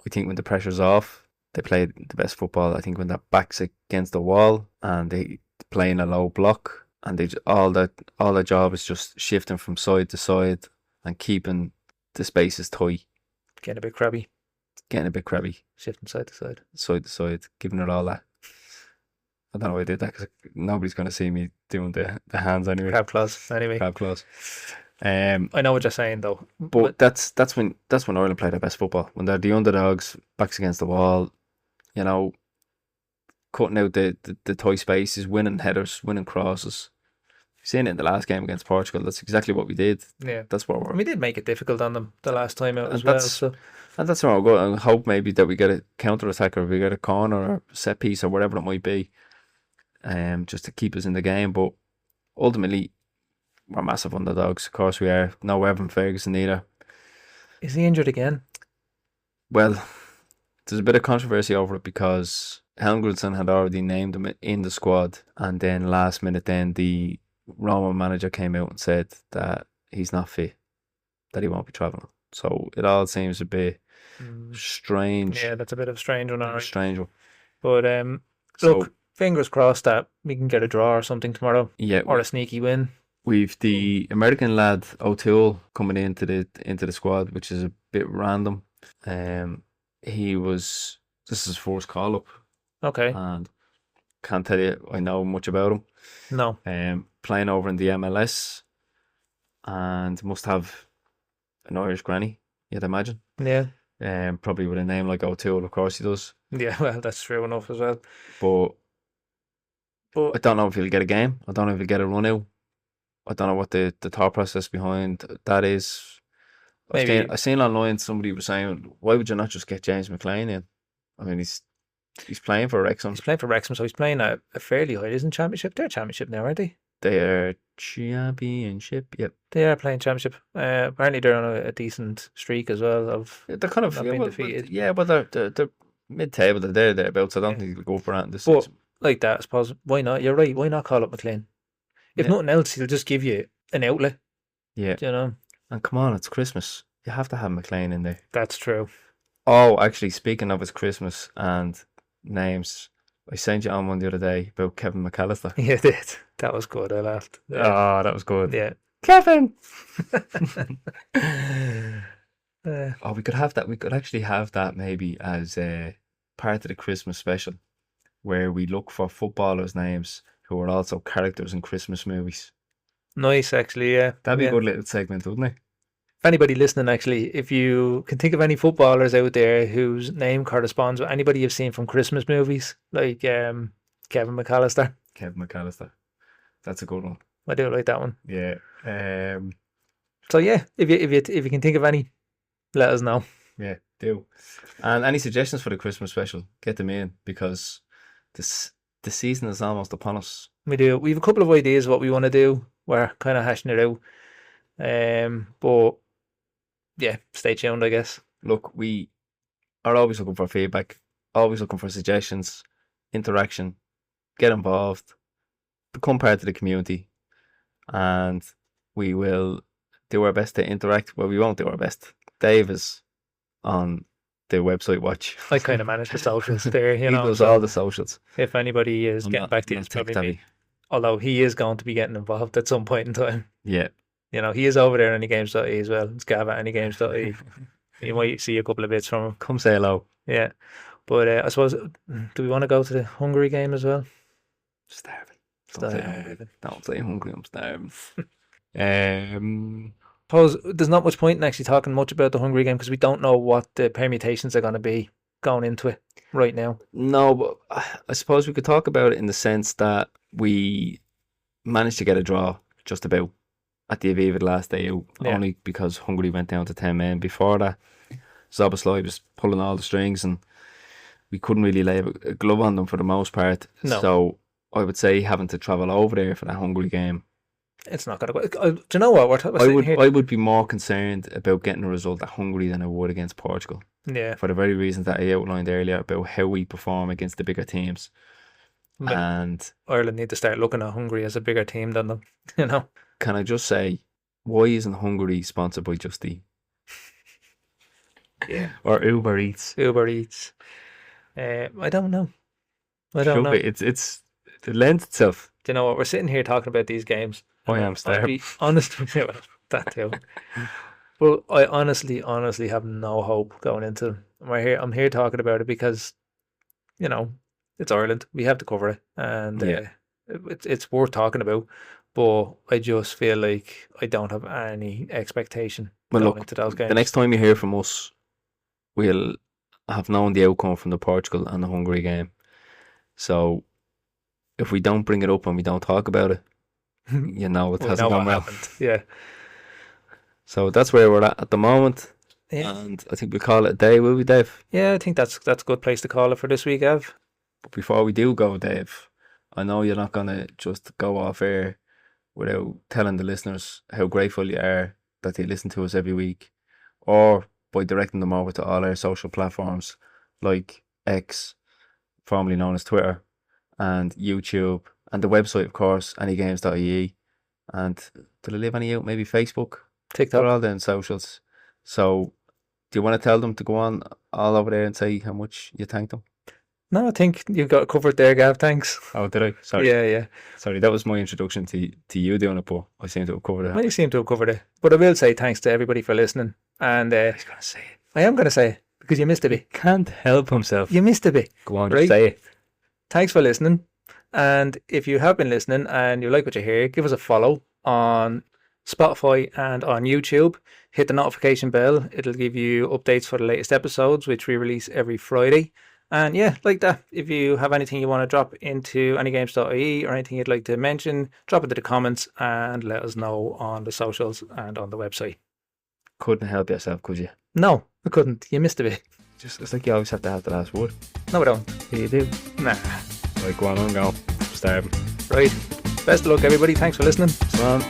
I think when the pressure's off, they play the best football. I think when their back's against the wall and they play in a low block and all their job is just shifting from side to side and keeping the spaces tight. Getting a bit crabby. Shifting side to side. Side to side, giving it all that. I don't know why I did that because nobody's going to see me doing the hands anyway. Crab claws, anyway. Crab claws. I know what you're saying though. But that's when Ireland play their best football. When they're the underdogs, backs against the wall, cutting out the tight spaces, winning headers, winning crosses. seen it in the last game against Portugal. That's exactly what we did. Yeah. That's what we're. And we did make it difficult on them the last time out And as well. that's- So And that's where I'll go. And hope maybe that we get a counter attack, or we get a corner or set piece or whatever it might be, just to keep us in the game. But ultimately, we're massive underdogs. Of course, we are. No Evan Ferguson either. is he injured again? Well, there's a bit of controversy over it because Helmgren had already named him in the squad, and then last minute, then the Roma manager came out and said that he's not fit, that he won't be travelling. So it all seems a bit strange. Yeah, that's a bit of a strange one. Alright. Strange one. But So look, fingers crossed that we can get a draw or something tomorrow, yeah, or a sneaky win. we've the American lad O'Toole coming into the squad, which is a bit random. This is his first call up, Okay. and can't tell you I know much about him. No. Playing over in the MLS, and must have an Irish granny, you'd imagine. Yeah. Probably with a name like O'Toole, of course he does. Yeah. Well, that's true enough as well. But I But don't know if he'll get a game. I don't know if he'll get a run out. I don't know what the thought process behind that is. Maybe- I seen online somebody was saying, why would you not just get James McLean in? I mean, he's playing for Wrexham. he's playing for Wrexham, so he's playing at a fairly high, isn't championship? They're championship now, aren't they? They are championship. Yep. They are playing championship. Apparently they're on a decent streak as well of They're kind of not being defeated. but they're mid-table. They're thereabouts. I don't think they'll go for that this But- season. like that, I suppose. Why not? You're right. Why not call up McLean? If Yeah. nothing else, he'll just give you an outlet. Yeah. Do you know? And come on, it's Christmas. You have to have McLean in there. That's true. Oh, actually, speaking of it's Christmas and names, I sent you on one the other day about Kevin McAllister. Yeah, it did. That was good. I laughed. Oh, that was good. Yeah. Kevin! Uh, Oh, we could have that. We could actually have that maybe as a part of the Christmas special, where we look for footballers' names who are also characters in Christmas movies. nice, actually. Yeah. That'd be Yeah. a good little segment, wouldn't it? If anybody listening, actually, if you can think of any footballers out there whose name corresponds with anybody you've seen from Christmas movies, like Kevin McAllister, Kevin McAllister. That's a good one. I do like that one. Yeah. So yeah, if you can think of any, let us know. Yeah, do. And any suggestions for the Christmas special, get them in, because the season is almost upon us. We do. We have a couple of ideas of what we want to do. We're kind of hashing it out. But yeah, stay tuned, I guess. Look, we are always looking for feedback, always looking for suggestions, interaction, get involved, become part of the community, and we will do our best to interact. Well, we won't do our best. Dave is on the website watch. I kind of manage the socials there, you He know. does so all the socials. if anybody is I'm getting not- back to I'm you, not it's probably tech-savvy. me. Although he is going to be getting involved at some point in time. Yeah. You know, he is over there on anygames.ie as well. It's Gav at anygames.ie. You might see a couple of bits from him. Come say hello. Yeah. But I suppose, do we want to go to the Hungary game as well? Starving. Don't say hungry. Starving. Don't say hungry, I'm starving. Suppose there's not much point in actually talking much about the Hungary game because we don't know what the permutations are going to be going into it right now. No, but I suppose we could talk about it in the sense that we managed to get a draw just about at the Aviva the last day out, Yeah. only because Hungary went down to 10 men. Before that, Szoboszlai was pulling all the strings and we couldn't really lay a glove on them for the most part. No. So I would say having to travel over there for that Hungary game, It's not going to go. Do you know what? We're sitting here. I would be more concerned about getting a result at Hungary than I would against Portugal, Yeah. for the very reasons that I outlined earlier about how we perform against the bigger teams. But And Ireland need to start looking at Hungary as a bigger team than them. You know? can I just say, why isn't Hungary sponsored by Just Eat Yeah. or Uber Eats? Uber Eats. I don't know. I don't know. It's it lends itself. Do you know what? We're sitting here talking about these games. I and am I'll starved. be honest with you, well, that too. But I honestly have no hope going into them. I'm here talking about it because, you know, it's Ireland. We have to cover it, and Yeah. it's worth talking about. But I just feel like I don't have any expectation Well, going look, into those games. the next time you hear from us, we'll have known the outcome from the Portugal and the Hungary game. So if we don't bring it up and we don't talk about it, you know it We hasn't know gone what well. happened. Yeah. So that's where we're at the moment. Yeah. And I think we call it a day, will we, Dave? Yeah, I think that's a good place to call it for this week, Ev. But before we do go, Dave, I know you're not going to just go off air without telling the listeners how grateful you are that they listen to us every week, or by directing them over to all our social platforms like X, formerly known as Twitter, and YouTube, and the website, of course, anygames.ie. And do they leave any out? Maybe Facebook? TikTok. They're all down socials. So do you want to tell them to go on all over there and say how much you thank them? No, I think you've got it covered there, Gav. Thanks. Oh, did I? Sorry. Yeah. Sorry, that was my introduction to you doing it, but I seem to have covered it. Well, you seem to have covered it. But I will say thanks to everybody for listening. And He's going to say it. I am going to say it because you missed a bit. Can't help himself. You missed a bit. Go on, Right. just say it. Thanks for listening. And if you have been listening and you like what you hear, give us a follow on Spotify and on YouTube. Hit the notification bell. It'll give you updates for the latest episodes, which we release every Friday. And yeah, like that. If you have anything you want to drop into anygames.ie or anything you'd like to mention, drop it in the comments and let us know on the socials and on the website. Couldn't help yourself, could you? No, I couldn't. You missed a bit. Just, it's like you always have to have the last word. No, I don't. Yeah, you do. Nah. Right, go on, I'm going. I'm starving. Right. Best of luck, everybody. Thanks for listening. So on.